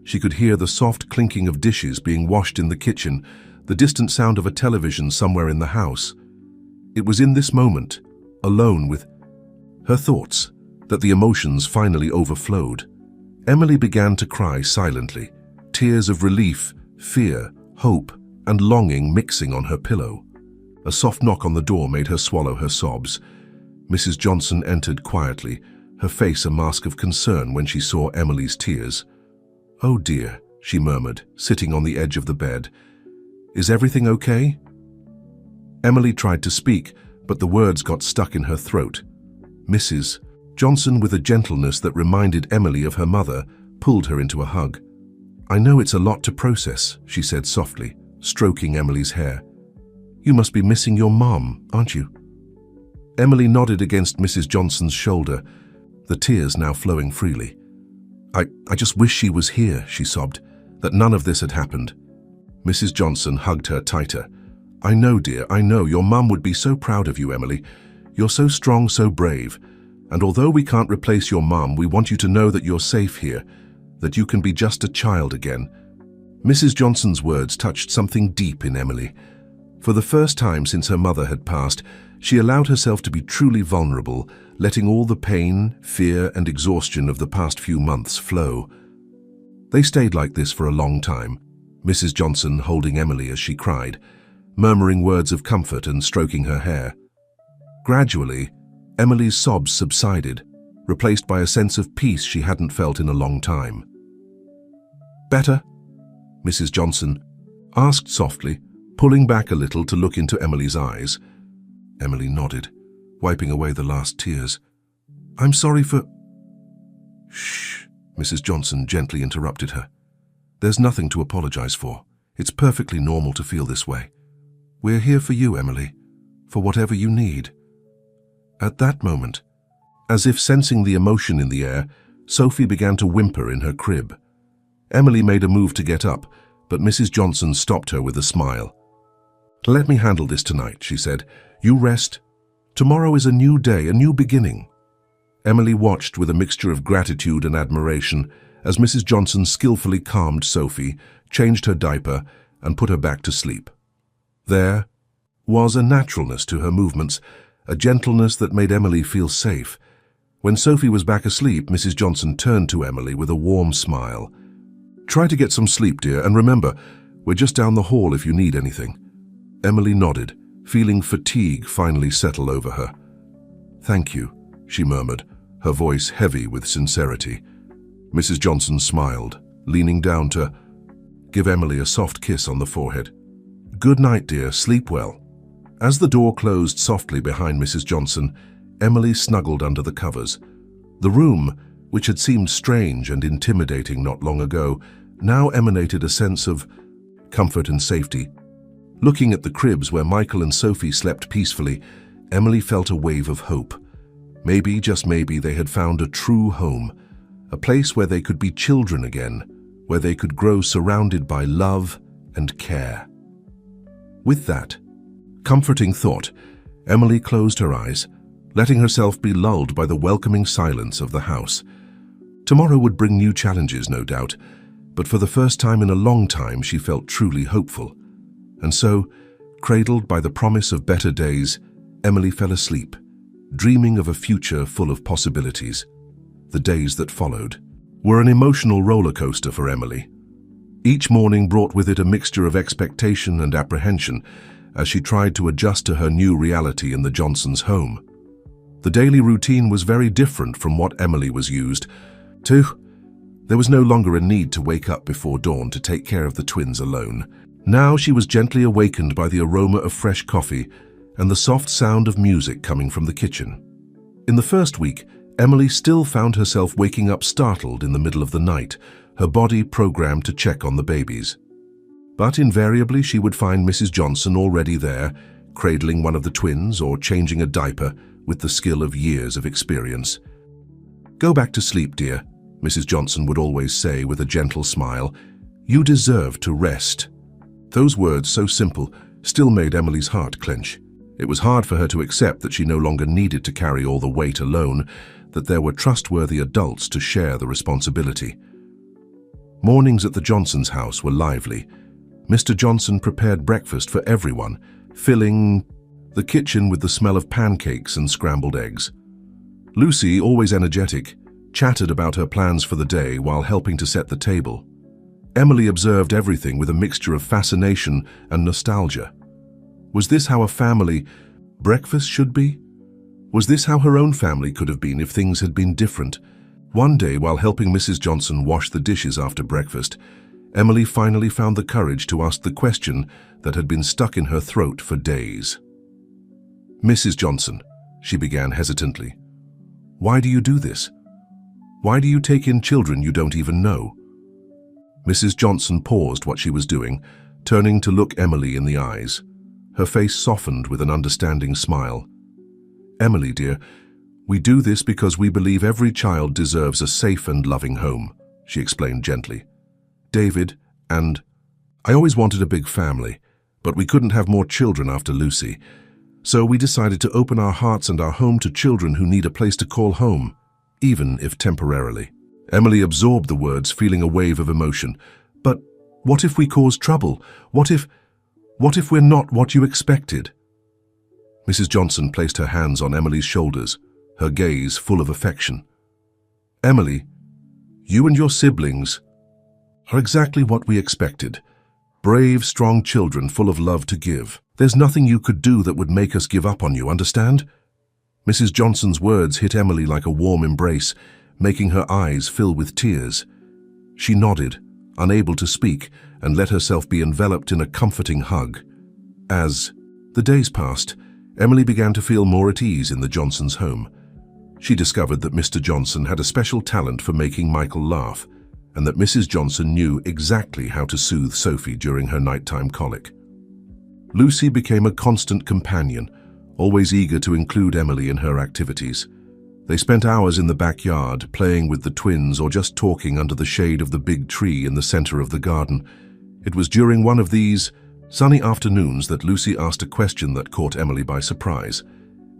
She could hear the soft clinking of dishes being washed in the kitchen, the distant sound of a television somewhere in the house. It was in this moment, alone with her thoughts, that the emotions finally overflowed. Emily began to cry silently, tears of relief, fear, hope, and longing mixing on her pillow. A soft knock on the door made her swallow her sobs. Mrs. Johnson entered quietly, her face a mask of concern when she saw Emily's tears. "Oh dear," she murmured, sitting on the edge of the bed. "Is everything okay?" Emily tried to speak, but the words got stuck in her throat. Mrs. Johnson, with a gentleness that reminded Emily of her mother, pulled her into a hug. "I know it's a lot to process," she said softly, stroking Emily's hair. "You must be missing your mom, aren't you?" Emily nodded against Mrs. Johnson's shoulder, the tears now flowing freely. I just wish she was here," she sobbed, "that none of this had happened." Mrs. Johnson hugged her tighter. "I know, dear, I know. Your mum would be so proud of you, Emily. You're so strong, so brave. And although we can't replace your mum, we want you to know that you're safe here, that you can be just a child again." Mrs. Johnson's words touched something deep in Emily. For the first time since her mother had passed, she allowed herself to be truly vulnerable, letting all the pain, fear, and exhaustion of the past few months flow. They stayed like this for a long time, Mrs. Johnson holding Emily as she cried, murmuring words of comfort and stroking her hair. Gradually, Emily's sobs subsided, replaced by a sense of peace she hadn't felt in a long time. "Better?" Mrs. Johnson asked softly, pulling back a little to look into Emily's eyes. Emily nodded, wiping away the last tears. "I'm sorry for—" "Shh," Mrs. Johnson gently interrupted her. "There's nothing to apologize for. It's perfectly normal to feel this way. We're here for you, Emily, for whatever you need." At that moment, as if sensing the emotion in the air, Sophie began to whimper in her crib. Emily made a move to get up, but Mrs. Johnson stopped her with a smile. "Let me handle this tonight," she said. "You rest. Tomorrow is a new day, a new beginning." Emily watched with a mixture of gratitude and admiration as Mrs. Johnson skillfully calmed Sophie, changed her diaper, and put her back to sleep. There was a naturalness to her movements, a gentleness that made Emily feel safe. When Sophie was back asleep, Mrs. Johnson turned to Emily with a warm smile. "Try to get some sleep, dear, and remember, we're just down the hall if you need anything." Emily nodded, feeling fatigue finally settle over her. "Thank you," she murmured, her voice heavy with sincerity. Mrs. Johnson smiled, leaning down to give Emily a soft kiss on the forehead. "Good night, dear. Sleep well." As the door closed softly behind Mrs. Johnson, Emily snuggled under the covers. The room, which had seemed strange and intimidating not long ago, now emanated a sense of comfort and safety. Looking at the cribs where Michael and Sophie slept peacefully, Emily felt a wave of hope. Maybe, just maybe, they had found a true home, a place where they could be children again, where they could grow surrounded by love and care. With that comforting thought, Emily closed her eyes, letting herself be lulled by the welcoming silence of the house. Tomorrow would bring new challenges, no doubt, but for the first time in a long time she felt truly hopeful. And so, cradled by the promise of better days, Emily fell asleep, dreaming of a future full of possibilities. The days that followed were an emotional roller coaster for Emily. Each morning brought with it a mixture of expectation and apprehension as she tried to adjust to her new reality in the Johnsons' home. The daily routine was very different from what Emily was used to. There was no longer a need to wake up before dawn to take care of the twins alone. Now she was gently awakened by the aroma of fresh coffee and the soft sound of music coming from the kitchen. In the first week, Emily still found herself waking up startled in the middle of the night, her body programmed to check on the babies. But invariably she would find Mrs. Johnson already there, cradling one of the twins or changing a diaper with the skill of years of experience. "Go back to sleep, dear," Mrs. Johnson would always say with a gentle smile. "You deserve to rest." Those words, so simple, still made Emily's heart clench. It was hard for her to accept that she no longer needed to carry all the weight alone, that there were trustworthy adults to share the responsibility. Mornings at the Johnsons' house were lively. Mr. Johnson prepared breakfast for everyone, filling the kitchen with the smell of pancakes and scrambled eggs. Lucy, always energetic, chatted about her plans for the day while helping to set the table. Emily observed everything with a mixture of fascination and nostalgia. Was this how a family breakfast should be? Was this how her own family could have been if things had been different? One day, while helping Mrs. Johnson wash the dishes after breakfast, Emily finally found the courage to ask the question that had been stuck in her throat for days. "Mrs. Johnson," she began hesitantly, "why do you do this? Why do you take in children you don't even know?" Mrs. Johnson paused what she was doing, turning to look Emily in the eyes. Her face softened with an understanding smile. "Emily, dear, we do this because we believe every child deserves a safe and loving home," she explained gently. "David and I always wanted a big family, but we couldn't have more children after Lucy. So we decided to open our hearts and our home to children who need a place to call home, even if temporarily." Emily absorbed the words, feeling a wave of emotion. "But what if we cause trouble? What if we're not what you expected?" Mrs. Johnson placed her hands on Emily's shoulders, her gaze full of affection. "Emily, you and your siblings are exactly what we expected. Brave, strong children full of love to give. There's nothing you could do that would make us give up on you, understand?" Mrs. Johnson's words hit Emily like a warm embrace, making her eyes fill with tears. She nodded, unable to speak, and let herself be enveloped in a comforting hug. As the days passed, Emily began to feel more at ease in the Johnsons' home. She discovered that Mr. Johnson had a special talent for making Michael laugh, and that Mrs. Johnson knew exactly how to soothe Sophie during her nighttime colic. Lucy became a constant companion, always eager to include Emily in her activities. They spent hours in the backyard, playing with the twins or just talking under the shade of the big tree in the center of the garden. It was during one of these sunny afternoons that Lucy asked a question that caught Emily by surprise.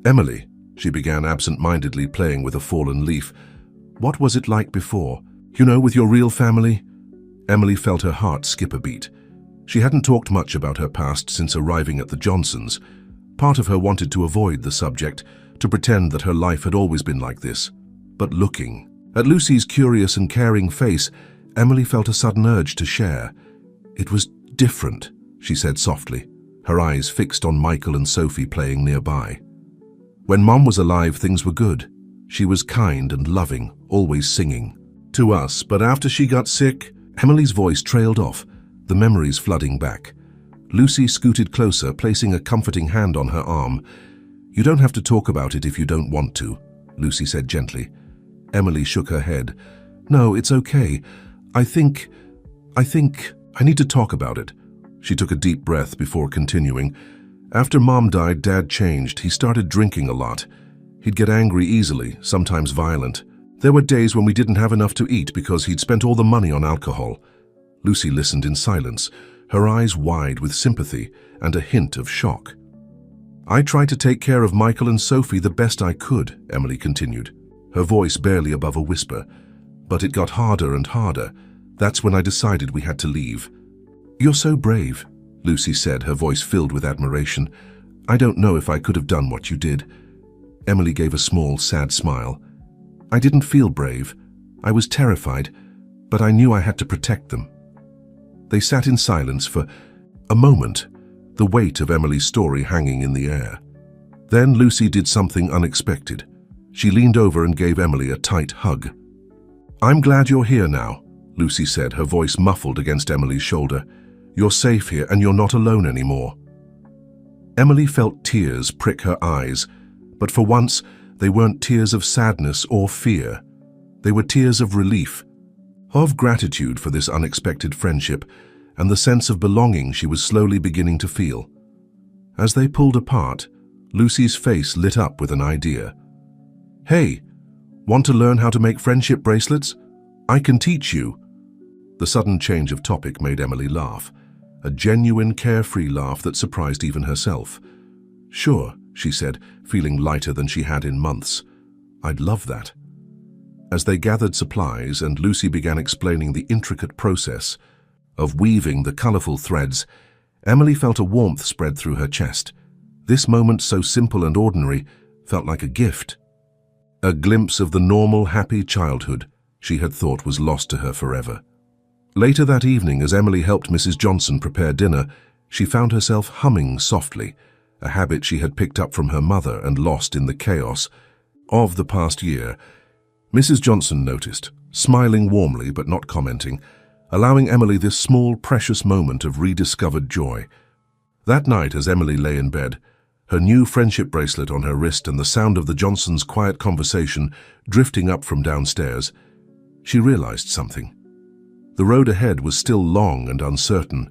"Emily," she began absent-mindedly playing with a fallen leaf, "what was it like before? You know, with your real family?" Emily felt her heart skip a beat. She hadn't talked much about her past since arriving at the Johnsons. Part of her wanted to avoid the subject, to pretend that her life had always been like this. But looking at Lucy's curious and caring face, Emily felt a sudden urge to share. "It was different," she said softly, her eyes fixed on Michael and Sophie playing nearby. "When Mom was alive, things were good. She was kind and loving, always singing to us, but after she got sick..." Emily's voice trailed off, the memories flooding back. Lucy scooted closer, placing a comforting hand on her arm. "You don't have to talk about it if you don't want to," Lucy said gently. Emily shook her head. "No, it's okay. I think I need to talk about it." She took a deep breath before continuing. "After Mom died, Dad changed. He started drinking a lot. He'd get angry easily, sometimes violent. There were days when we didn't have enough to eat because he'd spent all the money on alcohol." Lucy listened in silence, her eyes wide with sympathy and a hint of shock. "I tried to take care of Michael and Sophie the best I could," Emily continued, her voice barely above a whisper. "But it got harder and harder. That's when I decided we had to leave." "You're so brave," Lucy said, her voice filled with admiration. "I don't know if I could have done what you did." Emily gave a small, sad smile. "I didn't feel brave. I was terrified, but I knew I had to protect them." They sat in silence for a moment, the weight of Emily's story hanging in the air. Then Lucy did something unexpected. She leaned over and gave Emily a tight hug. "I'm glad you're here now," Lucy said, her voice muffled against Emily's shoulder. "You're safe here and you're not alone anymore." Emily felt tears prick her eyes, but for once they weren't tears of sadness or fear. They were tears of relief, of gratitude for this unexpected friendship and the sense of belonging she was slowly beginning to feel. As they pulled apart, Lucy's face lit up with an idea. "Hey, want to learn how to make friendship bracelets? I can teach you." The sudden change of topic made Emily laugh, a genuine, carefree laugh that surprised even herself. "Sure," she said, feeling lighter than she had in months. "I'd love that." As they gathered supplies and Lucy began explaining the intricate process of weaving the colorful threads, Emily felt a warmth spread through her chest. This moment, so simple and ordinary, felt like a gift. A glimpse of the normal, happy childhood she had thought was lost to her forever. Later that evening, as Emily helped Mrs. Johnson prepare dinner, she found herself humming softly, a habit she had picked up from her mother and lost in the chaos of the past year. Mrs. Johnson noticed, smiling warmly but not commenting, allowing Emily this small, precious moment of rediscovered joy. That night, as Emily lay in bed, her new friendship bracelet on her wrist and the sound of the Johnsons' quiet conversation drifting up from downstairs, she realized something. The road ahead was still long and uncertain,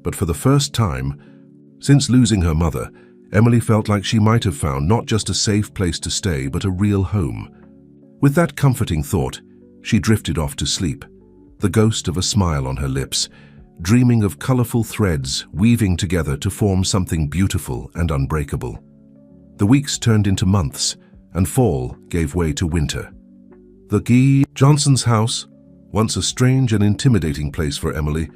but for the first time, since losing her mother, Emily felt like she might have found not just a safe place to stay, but a real home. With that comforting thought, she drifted off to sleep, the ghost of a smile on her lips, dreaming of colorful threads weaving together to form something beautiful and unbreakable. The weeks turned into months, and fall gave way to winter. The Johnson's house, once a strange and intimidating place for Emily,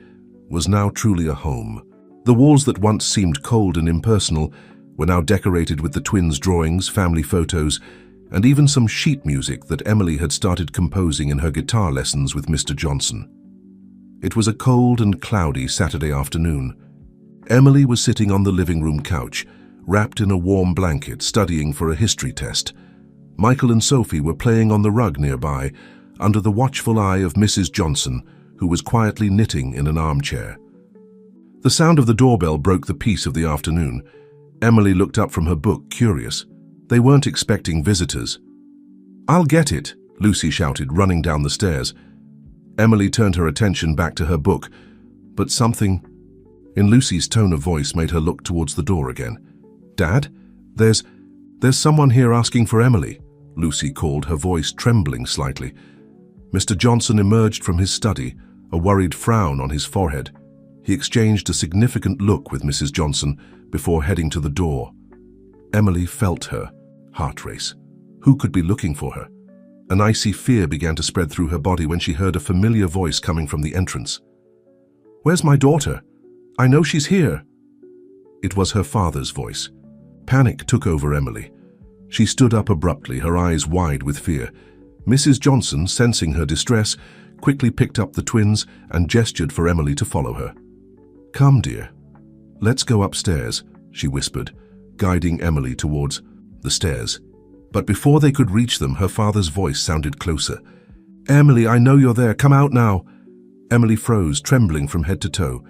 was now truly a home. The walls that once seemed cold and impersonal were now decorated with the twins' drawings, family photos, and even some sheet music that Emily had started composing in her guitar lessons with Mr. Johnson. It was a cold and cloudy Saturday afternoon. Emily was sitting on the living room couch, wrapped in a warm blanket, studying for a history test. Michael and Sophie were playing on the rug nearby, under the watchful eye of Mrs. Johnson, who was quietly knitting in an armchair. The sound of the doorbell broke the peace of the afternoon. Emily looked up from her book, curious. They weren't expecting visitors. "I'll get it," Lucy shouted, running down the stairs. Emily turned her attention back to her book, but something in Lucy's tone of voice made her look towards the door again. "Dad, there's someone here asking for Emily," Lucy called, her voice trembling slightly. Mr. Johnson emerged from his study, a worried frown on his forehead. He exchanged a significant look with Mrs. Johnson before heading to the door. Emily felt her heart race. Who could be looking for her? An icy fear began to spread through her body when she heard a familiar voice coming from the entrance. "Where's my daughter? I know she's here." It was her father's voice. Panic took over Emily. She stood up abruptly, her eyes wide with fear. Mrs. Johnson, sensing her distress, quickly picked up the twins and gestured for Emily to follow her. "Come, dear. Let's go upstairs," she whispered, guiding Emily towards the stairs. But before they could reach them, her father's voice sounded closer. "Emily, I know you're there. Come out now." Emily froze, trembling from head to toe.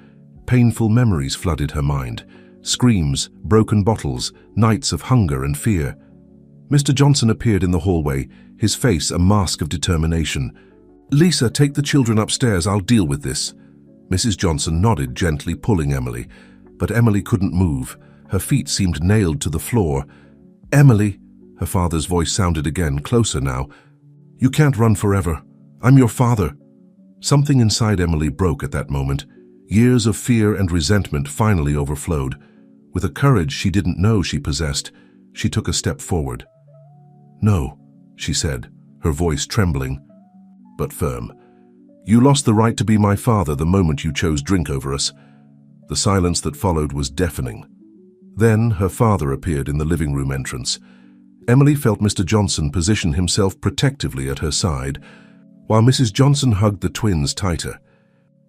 Painful memories flooded her mind. Screams, broken bottles, nights of hunger and fear. Mr. Johnson appeared in the hallway, his face a mask of determination. "Lisa, take the children upstairs. I'll deal with this." Mrs. Johnson nodded, gently pulling Emily. But Emily couldn't move. Her feet seemed nailed to the floor. "Emily," her father's voice sounded again, closer now. "You can't run forever. I'm your father." Something inside Emily broke at that moment. Years of fear and resentment finally overflowed. With a courage she didn't know she possessed, she took a step forward. "No," she said, her voice trembling, but firm. "You lost the right to be my father the moment you chose drink over us." The silence that followed was deafening. Then her father appeared in the living room entrance. Emily felt Mr. Johnson position himself protectively at her side, while Mrs. Johnson hugged the twins tighter.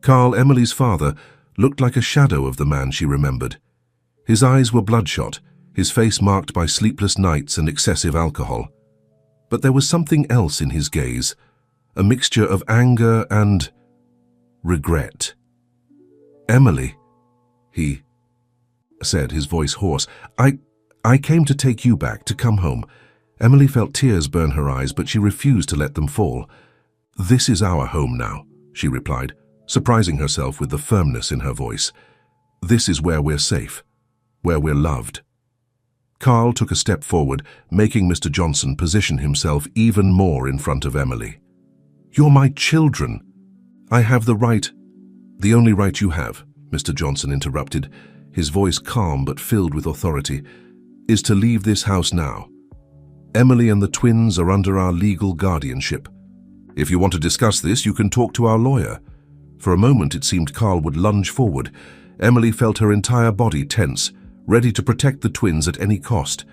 Carl, Emily's father, looked like a shadow of the man she remembered. His eyes were bloodshot, his face marked by sleepless nights and excessive alcohol. But there was something else in his gaze, a mixture of anger and regret. "Emily," he said, his voice hoarse, I came to take you back, to come home." Emily felt tears burn her eyes, but she refused to let them fall. "This is our home now," she replied, surprising herself with the firmness in her voice. "This is where we're safe, where we're loved." Carl took a step forward, making Mr. Johnson position himself even more in front of Emily. "You're my children. I have the right—" "The only right you have," Mr. Johnson interrupted, his voice calm but filled with authority, "is to leave this house now. Emily and the twins are under our legal guardianship. If you want to discuss this, you can talk to our lawyer." For a moment it seemed Carl would lunge forward. Emily felt her entire body tense, ready to protect the twins at any cost.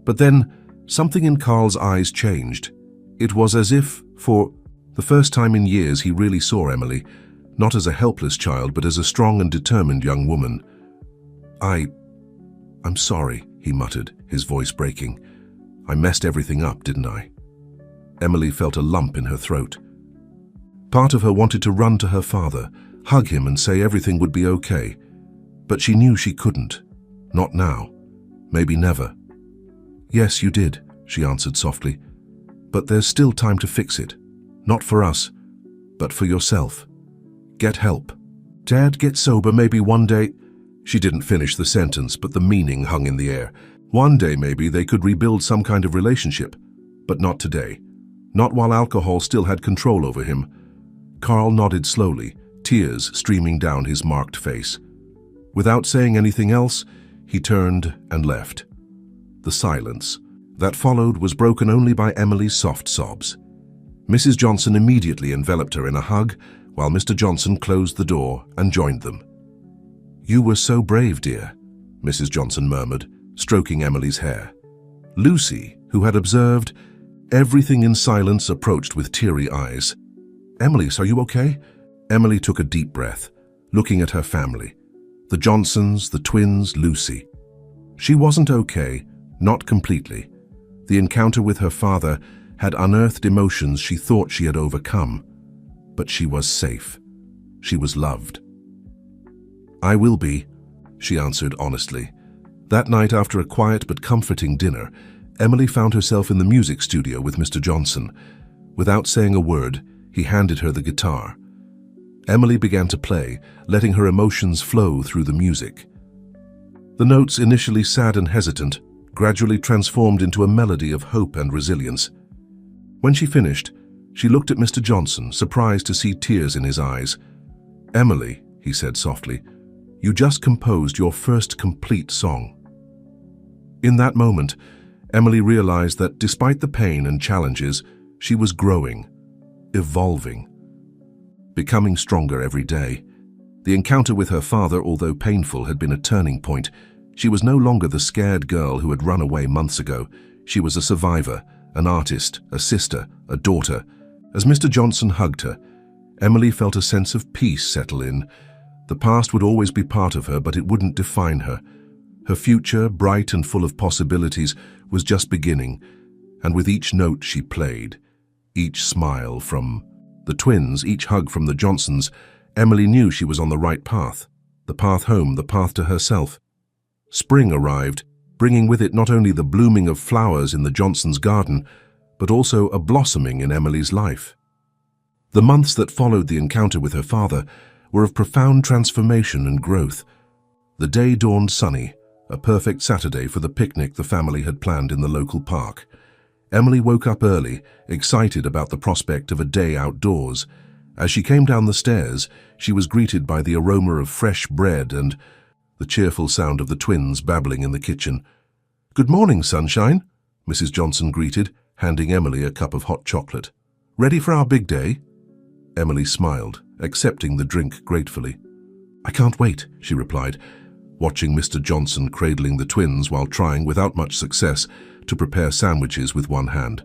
But then, something in Carl's eyes changed. It was as if, for the first time in years, he really saw Emily, not as a helpless child, but as a strong and determined young woman. I'm sorry," he muttered, his voice breaking. "I messed everything up, didn't I?" Emily felt a lump in her throat. Part of her wanted to run to her father, hug him and say everything would be okay. But she knew she couldn't. Not now. Maybe never. "Yes, you did," she answered softly. "But there's still time to fix it. Not for us, but for yourself. Get help. Dad, get sober, maybe one day—" She didn't finish the sentence, but the meaning hung in the air. One day maybe they could rebuild some kind of relationship, but not today. Not while alcohol still had control over him. Carl nodded slowly, tears streaming down his marked face. Without saying anything else, he turned and left. The silence that followed was broken only by Emily's soft sobs. Mrs. Johnson immediately enveloped her in a hug, while Mr. Johnson closed the door and joined them. "You were so brave, dear," Mrs. Johnson murmured, stroking Emily's hair. Lucy, who had observed everything in silence, approached with teary eyes. "Emily, are you okay?" Emily took a deep breath, looking at her family. The Johnsons, the twins, Lucy. She wasn't okay, not completely. The encounter with her father had unearthed emotions she thought she had overcome. But she was safe. She was loved. "I will be," she answered honestly. That night, after a quiet but comforting dinner, Emily found herself in the music studio with Mr. Johnson. Without saying a word, he handed her the guitar. Emily began to play, letting her emotions flow through the music. The notes, initially sad and hesitant, gradually transformed into a melody of hope and resilience. When she finished, she looked at Mr. Johnson, surprised to see tears in his eyes. "Emily," he said softly, "you just composed your first complete song." In that moment, Emily realized that despite the pain and challenges, she was growing, evolving, becoming stronger every day. The encounter with her father, although painful, had been a turning point. She was no longer the scared girl who had run away months ago. She was a survivor, an artist, a sister, a daughter. As Mr. Johnson hugged her, Emily felt a sense of peace settle in. The past would always be part of her, but it wouldn't define her. Her future, bright and full of possibilities, was just beginning, and with each note she played, each smile from the twins, each hug from the Johnsons, Emily knew she was on the right path. The path home, the path to herself. Spring arrived, bringing with it not only the blooming of flowers in the Johnsons' garden, but also a blossoming in Emily's life. The months that followed the encounter with her father were of profound transformation and growth. The day dawned sunny, a perfect Saturday for the picnic the family had planned in the local park. Emily woke up early, excited about the prospect of a day outdoors. As she came down the stairs, she was greeted by the aroma of fresh bread and the cheerful sound of the twins babbling in the kitchen. "Good morning, sunshine," Mrs. Johnson greeted, handing Emily a cup of hot chocolate. "Ready for our big day?" Emily smiled, accepting the drink gratefully. "I can't wait," she replied, watching Mr. Johnson cradling the twins while trying, without much success, to prepare sandwiches with one hand.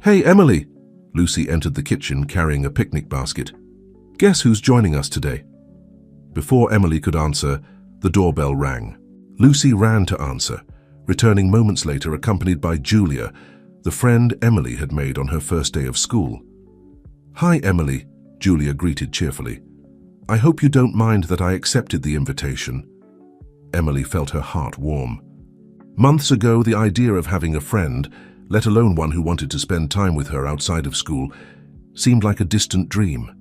"Hey, Emily!" Lucy entered the kitchen carrying a picnic basket. "Guess who's joining us today?" Before Emily could answer, the doorbell rang. Lucy ran to answer, returning moments later accompanied by Julia, the friend Emily had made on her first day of school. "Hi, Emily," Julia greeted cheerfully. "I hope you don't mind that I accepted the invitation." Emily felt her heart warm. Months ago, the idea of having a friend, let alone one who wanted to spend time with her outside of school, seemed like a distant dream.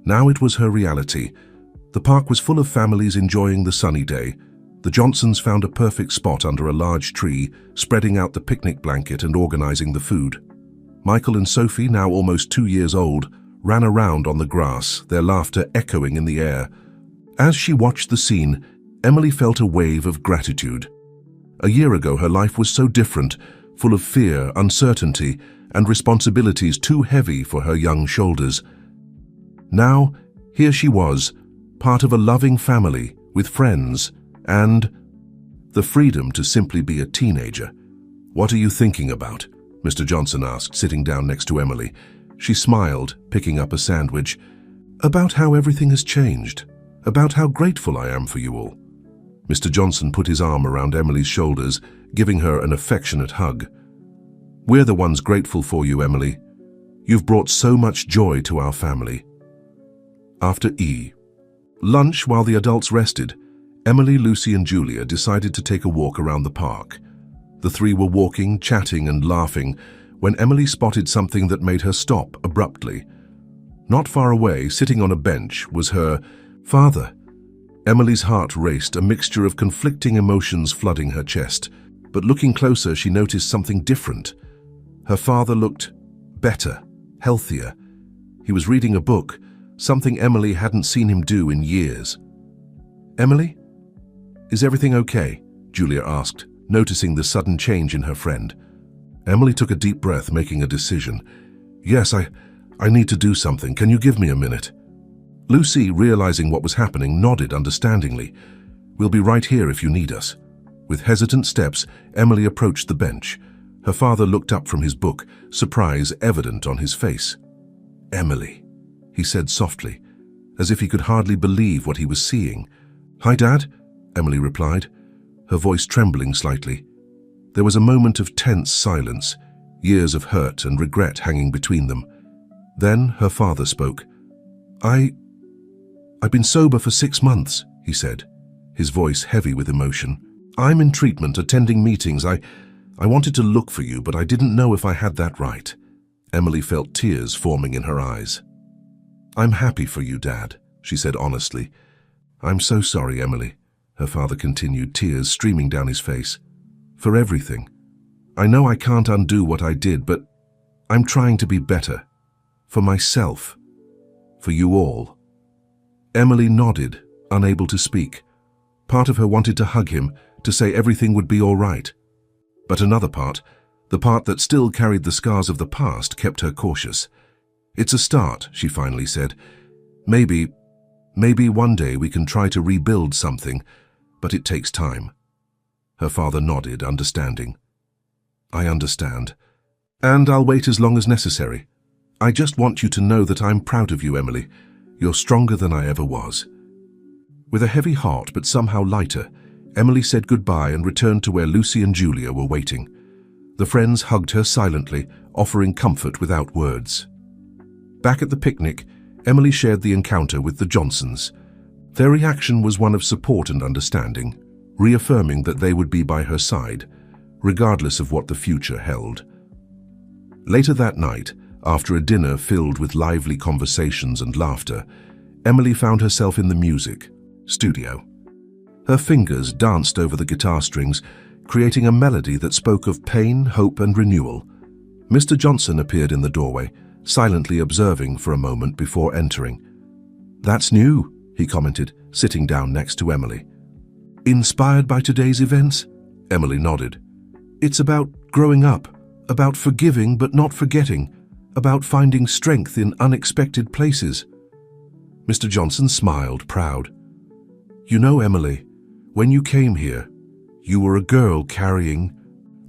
Now it was her reality. The park was full of families enjoying the sunny day. The Johnsons found a perfect spot under a large tree, spreading out the picnic blanket and organizing the food. Michael and Sophie, now almost 2 years old, ran around on the grass, their laughter echoing in the air. As she watched the scene, Emily felt a wave of gratitude. A year ago, her life was so different, full of fear, uncertainty, and responsibilities too heavy for her young shoulders. Now, here she was, part of a loving family, with friends, and the freedom to simply be a teenager. "What are you thinking about?" Mr. Johnson asked, sitting down next to Emily. She smiled, picking up a sandwich. "About how everything has changed. About how grateful I am for you all." Mr. Johnson put his arm around Emily's shoulders, giving her an affectionate hug. "We're the ones grateful for you, Emily. You've brought so much joy to our family." After lunch, while the adults rested, Emily, Lucy, and Julia decided to take a walk around the park. The three were walking, chatting, and laughing when Emily spotted something that made her stop abruptly. Not far away, sitting on a bench, was her father. Emily's heart raced, a mixture of conflicting emotions flooding her chest. But looking closer, she noticed something different. Her father looked better, healthier. He was reading a book, something Emily hadn't seen him do in years. "Emily? Is everything okay?" Julia asked, noticing the sudden change in her friend. Emily took a deep breath, making a decision. "Yes, I need to do something. Can you give me a minute?" Lucy, realizing what was happening, nodded understandingly. "We'll be right here if you need us." With hesitant steps, Emily approached the bench. Her father looked up from his book, surprise evident on his face. "Emily," he said softly, as if he could hardly believe what he was seeing. "Hi, Dad," Emily replied, her voice trembling slightly. There was a moment of tense silence, years of hurt and regret hanging between them. Then her father spoke. I've been sober for 6 months, he said, his voice heavy with emotion. "I'm in treatment, attending meetings. I wanted to look for you, but I didn't know if I had that right." Emily felt tears forming in her eyes. "I'm happy for you, Dad," she said honestly. "I'm so sorry, Emily," her father continued, tears streaming down his face. "For everything. I know I can't undo what I did, but I'm trying to be better. For myself. For you all." Emily nodded, unable to speak. Part of her wanted to hug him, to say everything would be all right. But another part, the part that still carried the scars of the past, kept her cautious. "It's a start," she finally said. Maybe Maybe one day we can try to rebuild something, but it takes time." Her father nodded, understanding. "I understand. And I'll wait as long as necessary. I just want you to know that I'm proud of you, Emily. You're stronger than I ever was." With a heavy heart but somehow lighter, Emily said goodbye and returned to where Lucy and Julia were waiting. The friends hugged her silently, offering comfort without words. Back at the picnic, Emily shared the encounter with the Johnsons. Their reaction was one of support and understanding, reaffirming that they would be by her side, regardless of what the future held. Later that night, after a dinner filled with lively conversations and laughter, Emily found herself in the music studio. Her fingers danced over the guitar strings, creating a melody that spoke of pain, hope, and renewal. Mr. Johnson appeared in the doorway, silently observing for a moment before entering. "That's new," he commented, sitting down next to Emily. "Inspired by today's events?" Emily nodded. "It's about growing up, about forgiving but not forgetting, about finding strength in unexpected places." Mr. Johnson smiled, proud. "You know, Emily, when you came here, you were a girl carrying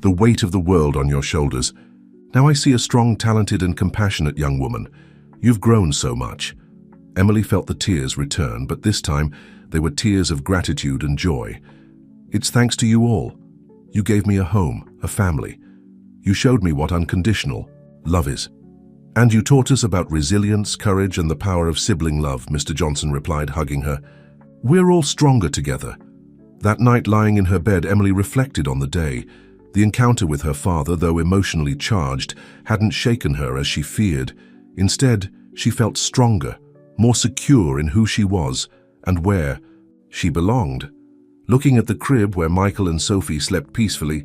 the weight of the world on your shoulders. Now I see a strong, talented, and compassionate young woman. You've grown so much." Emily felt the tears return, but this time they were tears of gratitude and joy. "It's thanks to you all. You gave me a home, a family. You showed me what unconditional love is. And you taught us about resilience, courage, and the power of sibling love," Mr. Johnson replied, hugging her. "We're all stronger together." That night, lying in her bed, Emily reflected on the day. The encounter with her father, though emotionally charged, hadn't shaken her as she feared. Instead, she felt stronger, more secure in who she was and where she belonged. Looking at the crib where Michael and Sophie slept peacefully,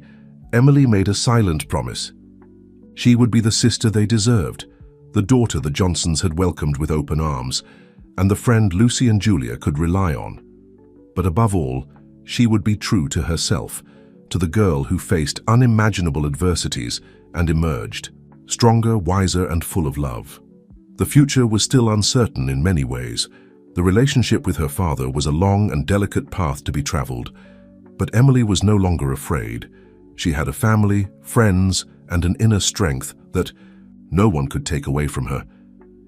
Emily made a silent promise. She would be the sister they deserved, the daughter the Johnsons had welcomed with open arms, and the friend Lucy and Julia could rely on. But above all, she would be true to herself, to the girl who faced unimaginable adversities and emerged, stronger, wiser, and full of love. The future was still uncertain in many ways. The relationship with her father was a long and delicate path to be traveled, but Emily was no longer afraid. She had a family, friends, and an inner strength that no one could take away from her.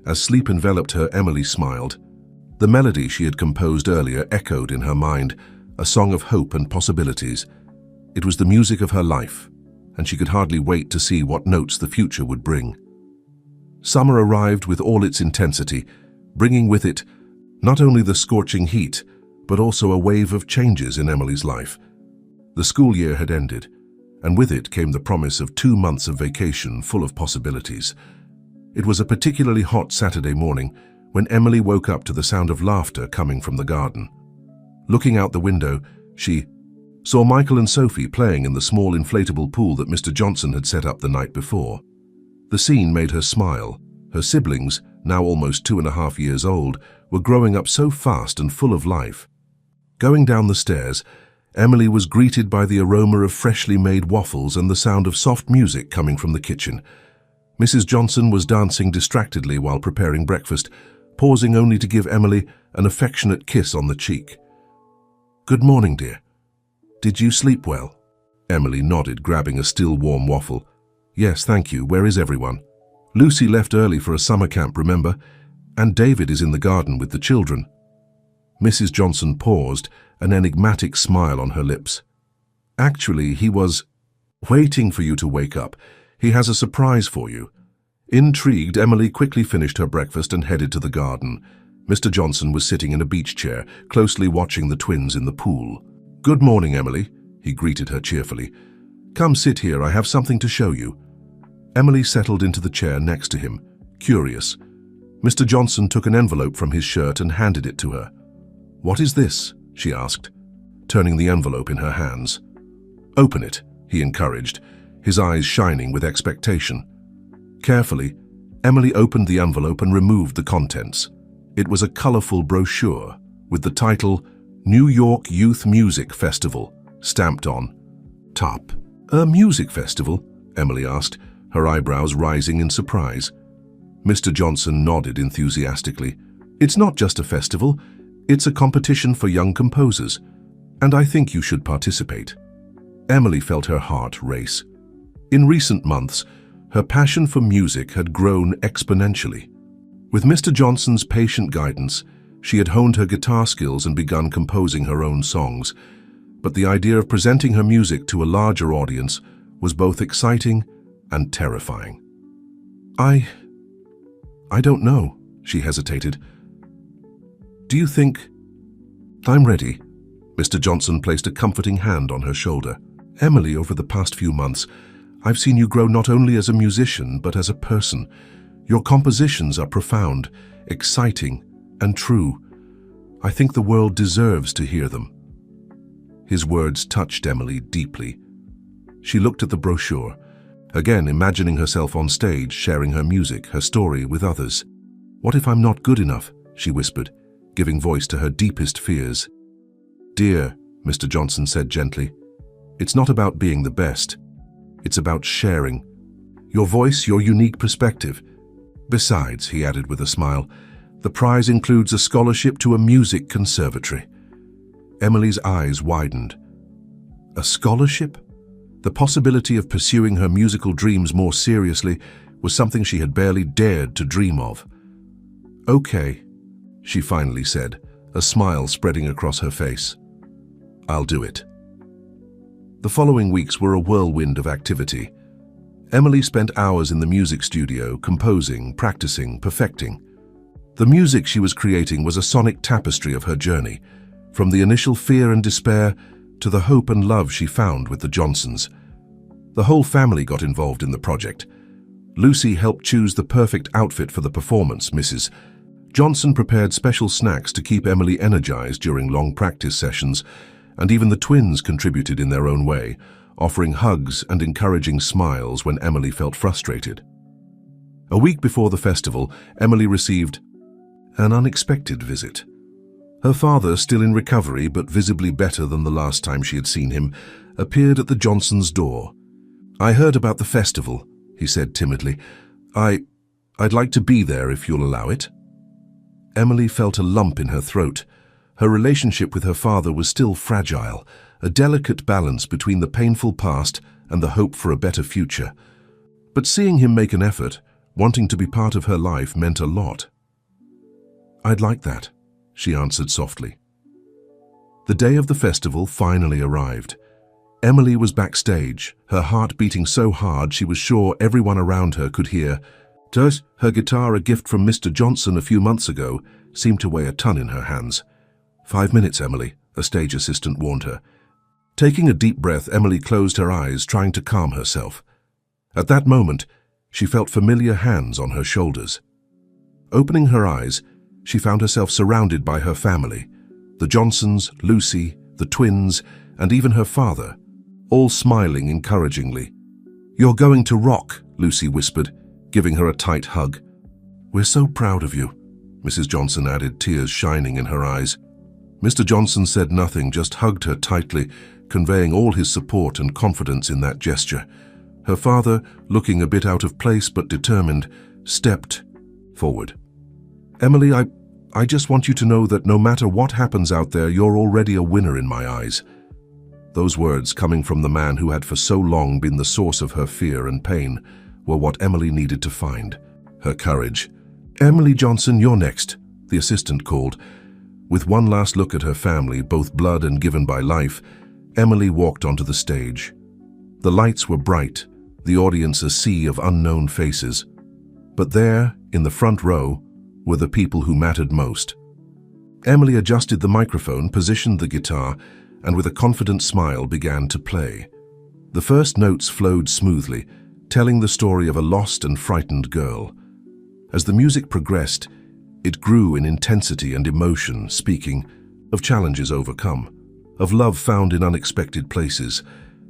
As sleep enveloped her, Emily smiled. The melody she had composed earlier echoed in her mind, a song of hope and possibilities. It was the music of her life, and she could hardly wait to see what notes the future would bring. Summer arrived with all its intensity, bringing with it not only the scorching heat, but also a wave of changes in Emily's life. The school year had ended, and with it came the promise of 2 months of vacation full of possibilities. It was a particularly hot Saturday morning when Emily woke up to the sound of laughter coming from the garden. Looking out the window, she saw Michael and Sophie playing in the small inflatable pool that Mr. Johnson had set up the night before. The scene made her smile. Her siblings, now almost 2.5 years old, were growing up so fast and full of life. Going down the stairs, Emily was greeted by the aroma of freshly made waffles and the sound of soft music coming from the kitchen. Mrs. Johnson was dancing distractedly while preparing breakfast, pausing only to give Emily an affectionate kiss on the cheek. "Good morning, dear. Did you sleep well?" Emily nodded, grabbing a still warm waffle. "Yes, thank you. Where is everyone?" "Lucy left early for a summer camp, remember? And David is in the garden with the children." Mrs. Johnson paused, an enigmatic smile on her lips. "Actually, he was waiting for you to wake up. He has a surprise for you." Intrigued, Emily quickly finished her breakfast and headed to the garden. Mr. Johnson was sitting in a beach chair, closely watching the twins in the pool. "Good morning, Emily," he greeted her cheerfully. "Come sit here, I have something to show you." Emily settled into the chair next to him, curious. Mr. Johnson took an envelope from his shirt and handed it to her. "What is this?" she asked, turning the envelope in her hands. "Open it," he encouraged, his eyes shining with expectation. Carefully, Emily opened the envelope and removed the contents. It was a colorful brochure with the title New York Youth Music Festival stamped on top. "A music festival?" Emily asked, her eyebrows rising in surprise. Mr. Johnson nodded enthusiastically. "It's not just a festival, It's a competition for young composers, and I think you should participate." Emily felt her heart race. In recent months, her passion for music had grown exponentially. With Mr. Johnson's patient guidance, she had honed her guitar skills and begun composing her own songs. But the idea of presenting her music to a larger audience was both exciting and terrifying. I don't know," she hesitated. "Do you think—" "I'm ready." Mr. Johnson placed a comforting hand on her shoulder. "Emily, over the past few months, I've seen you grow not only as a musician, but as a person. Your compositions are profound, exciting, and true. I think the world deserves to hear them." His words touched Emily deeply. She looked at the brochure, again imagining herself on stage, sharing her music, her story with others. "What if I'm not good enough?" she whispered, giving voice to her deepest fears. "Dear," Mr. Johnson said gently, "it's not about being the best. It's about sharing. Your voice, your unique perspective. Besides," he added with a smile, "the prize includes a scholarship to a music conservatory." Emily's eyes widened. A scholarship? The possibility of pursuing her musical dreams more seriously was something she had barely dared to dream of. "Okay," she finally said, a smile spreading across her face. "I'll do it." The following weeks were a whirlwind of activity. Emily spent hours in the music studio, composing, practicing, perfecting. The music she was creating was a sonic tapestry of her journey, from the initial fear and despair to the hope and love she found with the Johnsons. The whole family got involved in the project. Lucy helped choose the perfect outfit for the performance. Mrs. Johnson prepared special snacks to keep Emily energized during long practice sessions, and even the twins contributed in their own way, offering hugs and encouraging smiles when Emily felt frustrated. A week before the festival, Emily received an unexpected visit. Her father, still in recovery but visibly better than the last time she had seen him, appeared at the Johnsons' door. "I heard about the festival," he said timidly. I'd like to be there if you'll allow it." Emily felt a lump in her throat. Her relationship with her father was still fragile, a delicate balance between the painful past and the hope for a better future. But seeing him make an effort, wanting to be part of her life, meant a lot. "I'd like that," she answered softly. The day of the festival finally arrived. Emily was backstage, her heart beating so hard she was sure everyone around her could hear. Her guitar, a gift from Mr. Johnson a few months ago, seemed to weigh a ton in her hands. "5 minutes, Emily," a stage assistant warned her. Taking a deep breath, Emily closed her eyes, trying to calm herself. At that moment, she felt familiar hands on her shoulders. Opening her eyes, she found herself surrounded by her family, the Johnsons, Lucy, the twins, and even her father, all smiling encouragingly. "You're going to rock," Lucy whispered, giving her a tight hug. "We're so proud of you," Mrs. Johnson added, tears shining in her eyes. Mr. Johnson said nothing, just hugged her tightly, conveying all his support and confidence in that gesture. Her father, looking a bit out of place but determined, stepped forward. "Emily, I just want you to know that no matter what happens out there, you're already a winner in my eyes." Those words, coming from the man who had for so long been the source of her fear and pain, were what Emily needed to find. Her courage. "Emily Johnson, you're next," the assistant called. With one last look at her family, both blood and given by life, Emily walked onto the stage. The lights were bright, the audience a sea of unknown faces. But there, in the front row, were the people who mattered most. Emily adjusted the microphone, positioned the guitar, and with a confident smile began to play. The first notes flowed smoothly, telling the story of a lost and frightened girl. As the music progressed, it grew in intensity and emotion, speaking of challenges overcome, of love found in unexpected places,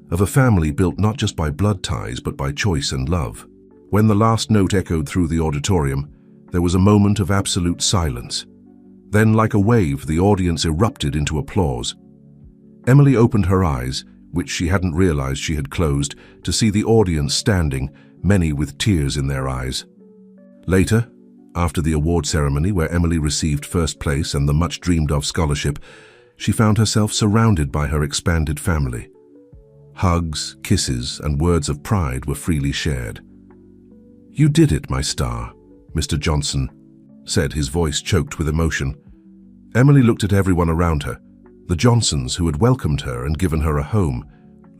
of a family built not just by blood ties but by choice and love. When the last note echoed through the auditorium, there was a moment of absolute silence. Then, like a wave, the audience erupted into applause. Emily opened her eyes, which she hadn't realized she had closed, to see the audience standing, many with tears in their eyes. Later, After the award ceremony where Emily received first place and the much-dreamed-of scholarship, she found herself surrounded by her expanded family. Hugs, kisses, and words of pride were freely shared. "You did it, my star," Mr. Johnson said, his voice choked with emotion. Emily looked at everyone around her, the Johnsons who had welcomed her and given her a home,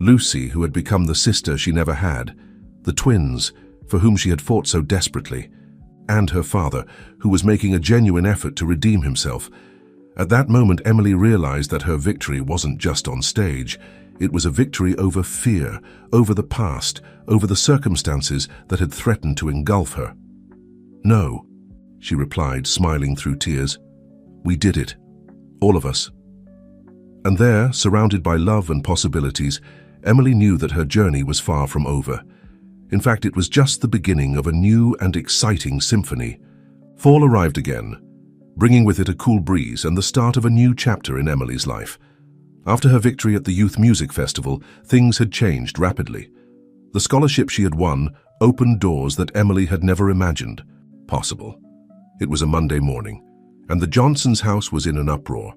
Lucy who had become the sister she never had, the twins for whom she had fought so desperately, and her father who was making a genuine effort to redeem himself. At that moment, Emily realized that her victory wasn't just on stage. It was a victory over fear, over the past, over the circumstances that had threatened to engulf her. "No," she replied, smiling through tears. "We did it. All of us." And there, surrounded by love and possibilities, Emily knew that her journey was far from over. In fact, it was just the beginning of a new and exciting symphony. Fall arrived again, bringing with it a cool breeze and the start of a new chapter in Emily's life. After her victory at the Youth Music Festival, things had changed rapidly. The scholarship she had won opened doors that Emily had never imagined possible. It was a Monday morning, and the Johnsons' house was in an uproar.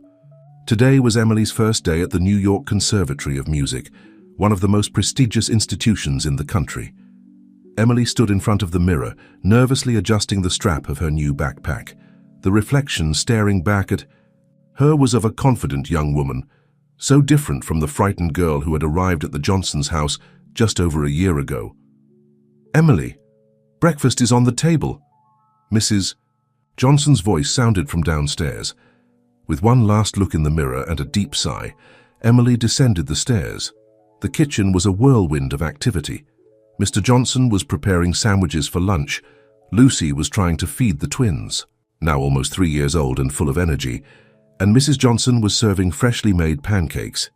Today was Emily's first day at the New York Conservatory of Music, one of the most prestigious institutions in the country. Emily stood in front of the mirror, nervously adjusting the strap of her new backpack. The reflection staring back at her was of a confident young woman, so different from the frightened girl who had arrived at the Johnsons' house just over a year ago. "Emily, breakfast is on the table." Mrs. Johnson's voice sounded from downstairs. With one last look in the mirror and a deep sigh, Emily descended the stairs. The kitchen was a whirlwind of activity. Mr. Johnson was preparing sandwiches for lunch. Lucy was trying to feed the twins, now almost 3 years old and full of energy, and Mrs. Johnson was serving freshly made pancakes.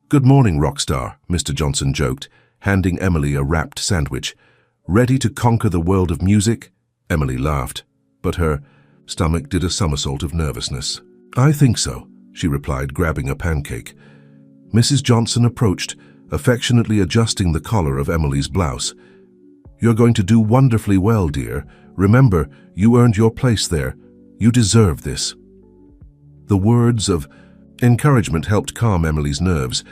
"Good morning, Rockstar," Mr. Johnson joked, handing Emily a wrapped sandwich. "Ready to conquer the world of music?" Emily laughed, but her stomach did a somersault of nervousness. "I think so," she replied, grabbing a pancake. Mrs. Johnson approached, affectionately adjusting the collar of Emily's blouse. "You're going to do wonderfully well, dear. Remember, you earned your place there. You deserve this." The words of encouragement helped calm Emily's nerves,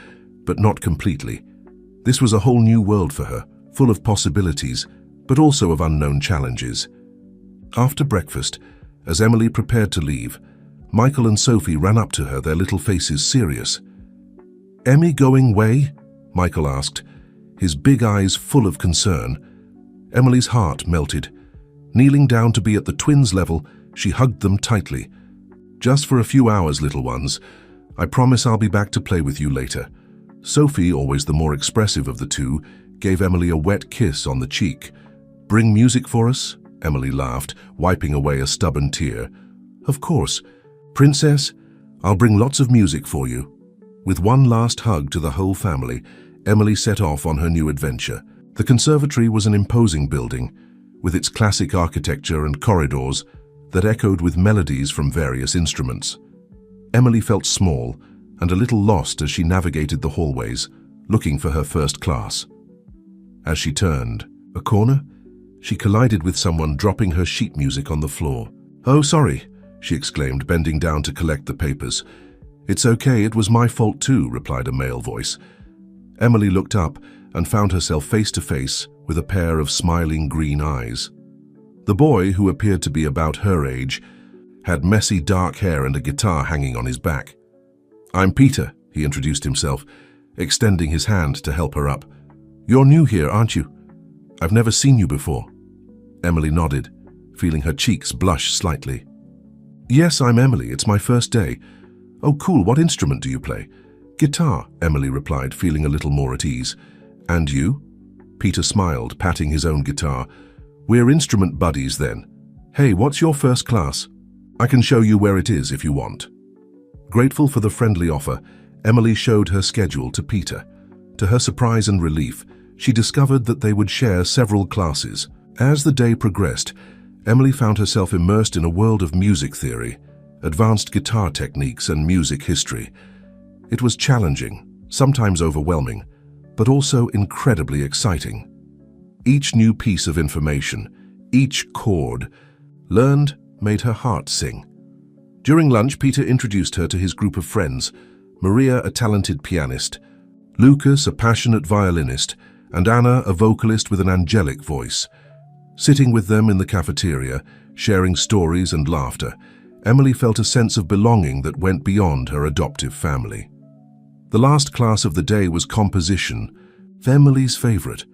but not completely. This was a whole new world for her, full of possibilities, but also of unknown challenges. After breakfast, as Emily prepared to leave, Michael and Sophie ran up to her, their little faces serious. "Emmy going way?" Michael asked, his big eyes full of concern. Emily's heart melted. Kneeling down to be at the twins' level, she hugged them tightly. "Just for a few hours, little ones. I promise I'll be back to play with you later." Sophie, always the more expressive of the two, gave Emily a wet kiss on the cheek. "Bring music for us?" Emily laughed, wiping away a stubborn tear. "Of course. Princess, I'll bring lots of music for you." With one last hug to the whole family, Emily set off on her new adventure. The conservatory was an imposing building, with its classic architecture and corridors that echoed with melodies from various instruments. Emily felt small and a little lost as she navigated the hallways, looking for her first class. As she turned a corner, she collided with someone dropping her sheet music on the floor. "Oh, sorry," she exclaimed, bending down to collect the papers. "It's okay, it was my fault too," replied a male voice. Emily looked up and found herself face to face with a pair of smiling green eyes. The boy, who appeared to be about her age, had messy dark hair and a guitar hanging on his back. "I'm Peter," he introduced himself, extending his hand to help her up. "You're new here, aren't you? I've never seen you before." Emily nodded, feeling her cheeks blush slightly. "Yes, I'm Emily. It's my first day." "Oh, cool. What instrument do you play?" "Guitar," Emily replied, feeling a little more at ease. "And you?" Peter smiled, patting his own guitar. "We're instrument buddies then. Hey, what's your first class? I can show you where it is if you want." Grateful for the friendly offer, Emily showed her schedule to Peter. To her surprise and relief, she discovered that they would share several classes. As the day progressed, Emily found herself immersed in a world of music theory, advanced guitar techniques, and music history. It was challenging, sometimes overwhelming, but also incredibly exciting. Each new piece of information, each chord, Learned made her heart sing. During lunch, Peter introduced her to his group of friends, Maria, a talented pianist, Lucas, a passionate violinist, and Anna, a vocalist with an angelic voice. Sitting with them in the cafeteria, sharing stories and laughter, Emily felt a sense of belonging that went beyond her adoptive family. The last class of the day was composition, Emily's favorite.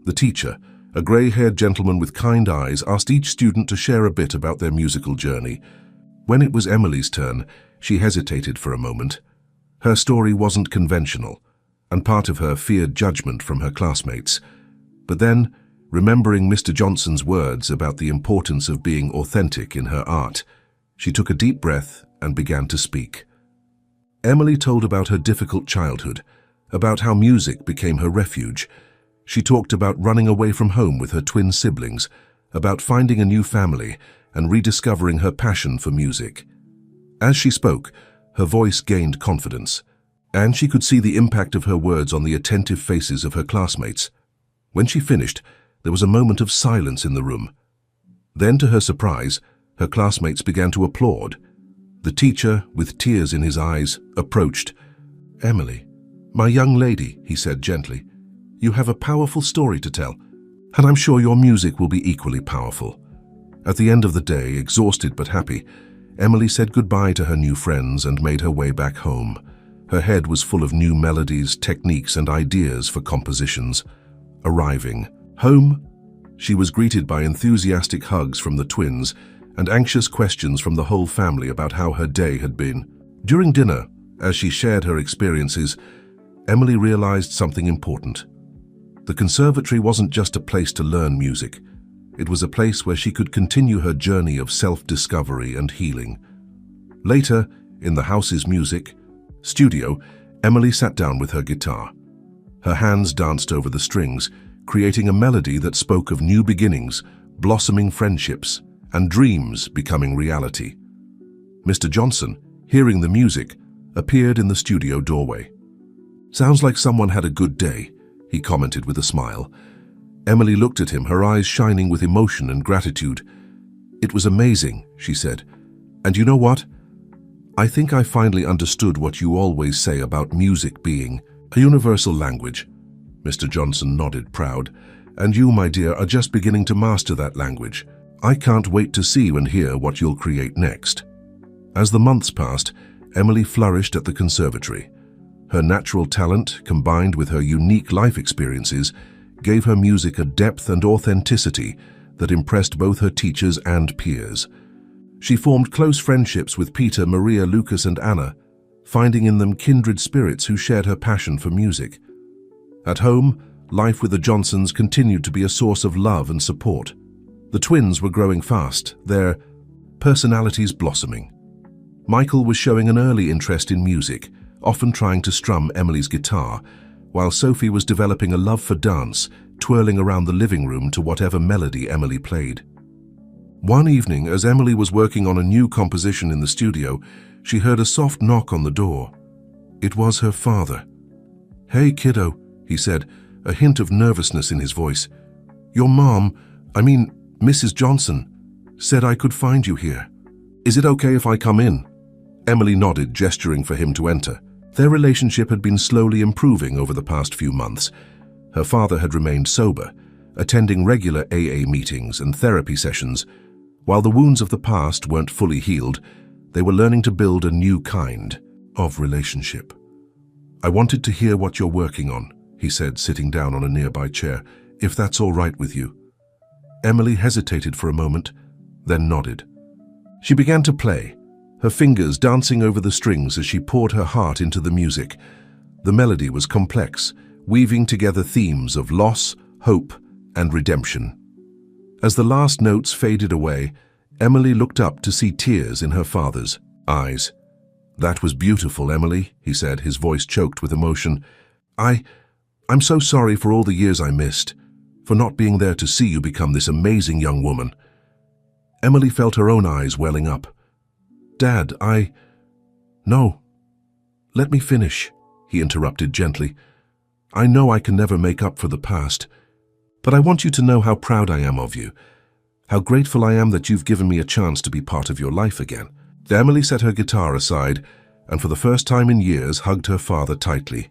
The teacher, a grey-haired gentleman with kind eyes, asked each student to share a bit about their musical journey. When it was Emily's turn, she hesitated for a moment. Her story wasn't conventional, and part of her feared judgment from her classmates. But then, remembering Mr. Johnson's words about the importance of being authentic in her art, she took a deep breath and began to speak. Emily told about her difficult childhood, about how music became her refuge. She talked about running away from home with her twin siblings, about finding a new family and rediscovering her passion for music. As she spoke, her voice gained confidence, and she could see the impact of her words on the attentive faces of her classmates. When she finished, there was a moment of silence in the room. Then, to her surprise, her classmates began to applaud. The teacher, with tears in his eyes, approached. "Emily, my young lady," he said gently, "you have a powerful story to tell, and I'm sure your music will be equally powerful." At the end of the day, exhausted but happy, Emily said goodbye to her new friends and made her way back home. Her head was full of new melodies, techniques, and ideas for compositions. Arriving home, she was greeted by enthusiastic hugs from the twins and anxious questions from the whole family about how her day had been. During dinner, as she shared her experiences, Emily realized something important. The conservatory wasn't just a place to learn music. It was a place where she could continue her journey of self-discovery and healing. Later, in the house's music studio, Emily sat down with her guitar. Her hands danced over the strings, creating a melody that spoke of new beginnings, blossoming friendships, and dreams becoming reality. Mr. Johnson, hearing the music, appeared in the studio doorway. "Sounds like someone had a good day," he commented with a smile. Emily looked at him, her eyes shining with emotion and gratitude. "It was amazing," she said. "And you know what? I think I finally understood what you always say about music being a universal language." Mr. Johnson nodded, proud. "And you, my dear, are just beginning to master that language. I can't wait to see and hear what you'll create next." As the months passed, Emily flourished at the conservatory. Her natural talent, combined with her unique life experiences, gave her music a depth and authenticity that impressed both her teachers and peers. She formed close friendships with Peter, Maria, Lucas, and Anna, finding in them kindred spirits who shared her passion for music. At home, life with the Johnsons continued to be a source of love and support. The twins were growing fast, their personalities blossoming. Michael was showing an early interest in music, often trying to strum Emily's guitar, while Sophie was developing a love for dance, twirling around the living room to whatever melody Emily played. One evening, as Emily was working on a new composition in the studio, she heard a soft knock on the door. It was her father. "Hey, kiddo," he said, a hint of nervousness in his voice. "Your mom, Mrs. Johnson, said I could find you here. Is it okay if I come in?" Emily nodded, gesturing for him to enter. Their relationship had been slowly improving over the past few months. Her father had remained sober, attending regular AA meetings and therapy sessions. While the wounds of the past weren't fully healed, they were learning to build a new kind of relationship. "I wanted to hear what you're working on," he said, sitting down on a nearby chair, "if that's all right with you." Emily hesitated for a moment, then nodded. She began to play, her fingers dancing over the strings as she poured her heart into the music. The melody was complex, weaving together themes of loss, hope, and redemption. As the last notes faded away, Emily looked up to see tears in her father's eyes. "That was beautiful, Emily," he said, his voice choked with emotion. I'm so sorry for all the years I missed, for not being there to see you become this amazing young woman." Emily felt her own eyes welling up. "Dad, No. Let me finish," he interrupted gently. "I know I can never make up for the past, but I want you to know how proud I am of you, How grateful I am that you've given me a chance to be part of your life again." Emily set her guitar aside and for the first time in years hugged her father tightly.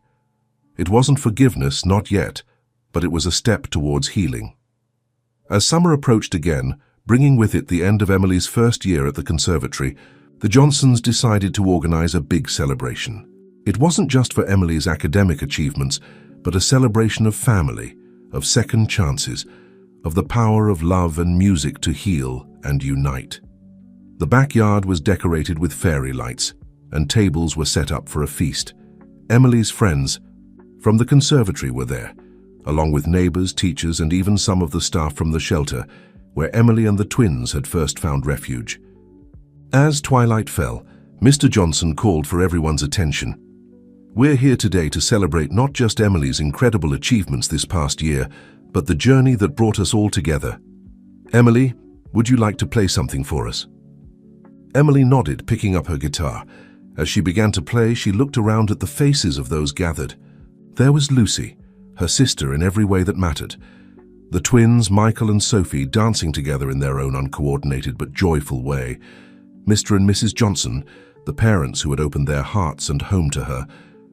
It wasn't forgiveness, not yet, but it was a step towards healing. As summer approached again, bringing with it the end of Emily's first year at the conservatory, the Johnsons decided to organize a big celebration. It wasn't just for Emily's academic achievements, but a celebration of family, of second chances, of the power of love and music to heal and unite. The backyard was decorated with fairy lights, and tables were set up for a feast. Emily's friends from the conservatory were there, along with neighbors, teachers, and even some of the staff from the shelter, where Emily and the twins had first found refuge. As twilight fell, Mr. Johnson called for everyone's attention. "We're here today to celebrate not just Emily's incredible achievements this past year, but the journey that brought us all together. Emily, would you like to play something for us?" Emily nodded, picking up her guitar. As she began to play, she looked around at the faces of those gathered. There was Lucy, her sister in every way that mattered. The twins, Michael and Sophie, dancing together in their own uncoordinated but joyful way. Mr. and Mrs. Johnson, the parents who had opened their hearts and home to her.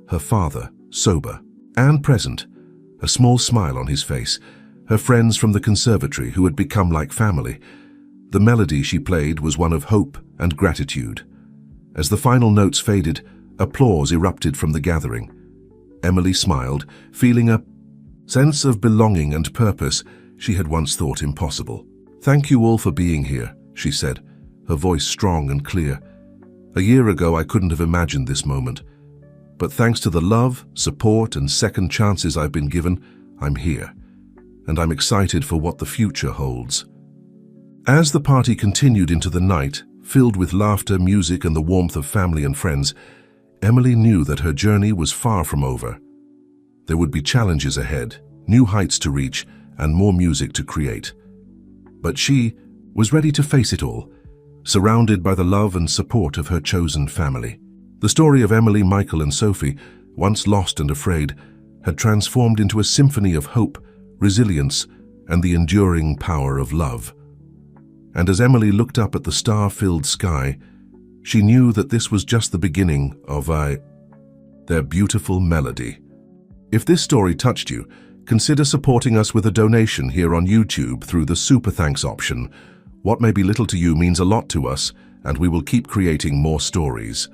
Her father, sober and present, a small smile on his face. Her friends from the conservatory who had become like family. The melody she played was one of hope and gratitude. As the final notes faded, applause erupted from the gathering. Emily smiled, feeling a sense of belonging and purpose she had once thought impossible. "Thank you all for being here," she said, her voice strong and clear. "A year ago, I couldn't have imagined this moment. But thanks to the love, support, and second chances I've been given, I'm here. And I'm excited for what the future holds." As the party continued into the night, filled with laughter, music, and the warmth of family and friends, Emily knew that her journey was far from over. There would be challenges ahead, new heights to reach, and more music to create. But she was ready to face it all, surrounded by the love and support of her chosen family. The story of Emily, Michael, and Sophie, once lost and afraid, had transformed into a symphony of hope, resilience, and the enduring power of love. And as Emily looked up at the star-filled sky, she knew that this was just the beginning of their beautiful melody. If this story touched you, consider supporting us with a donation here on YouTube through the Super Thanks option. What may be little to you means a lot to us, and we will keep creating more stories.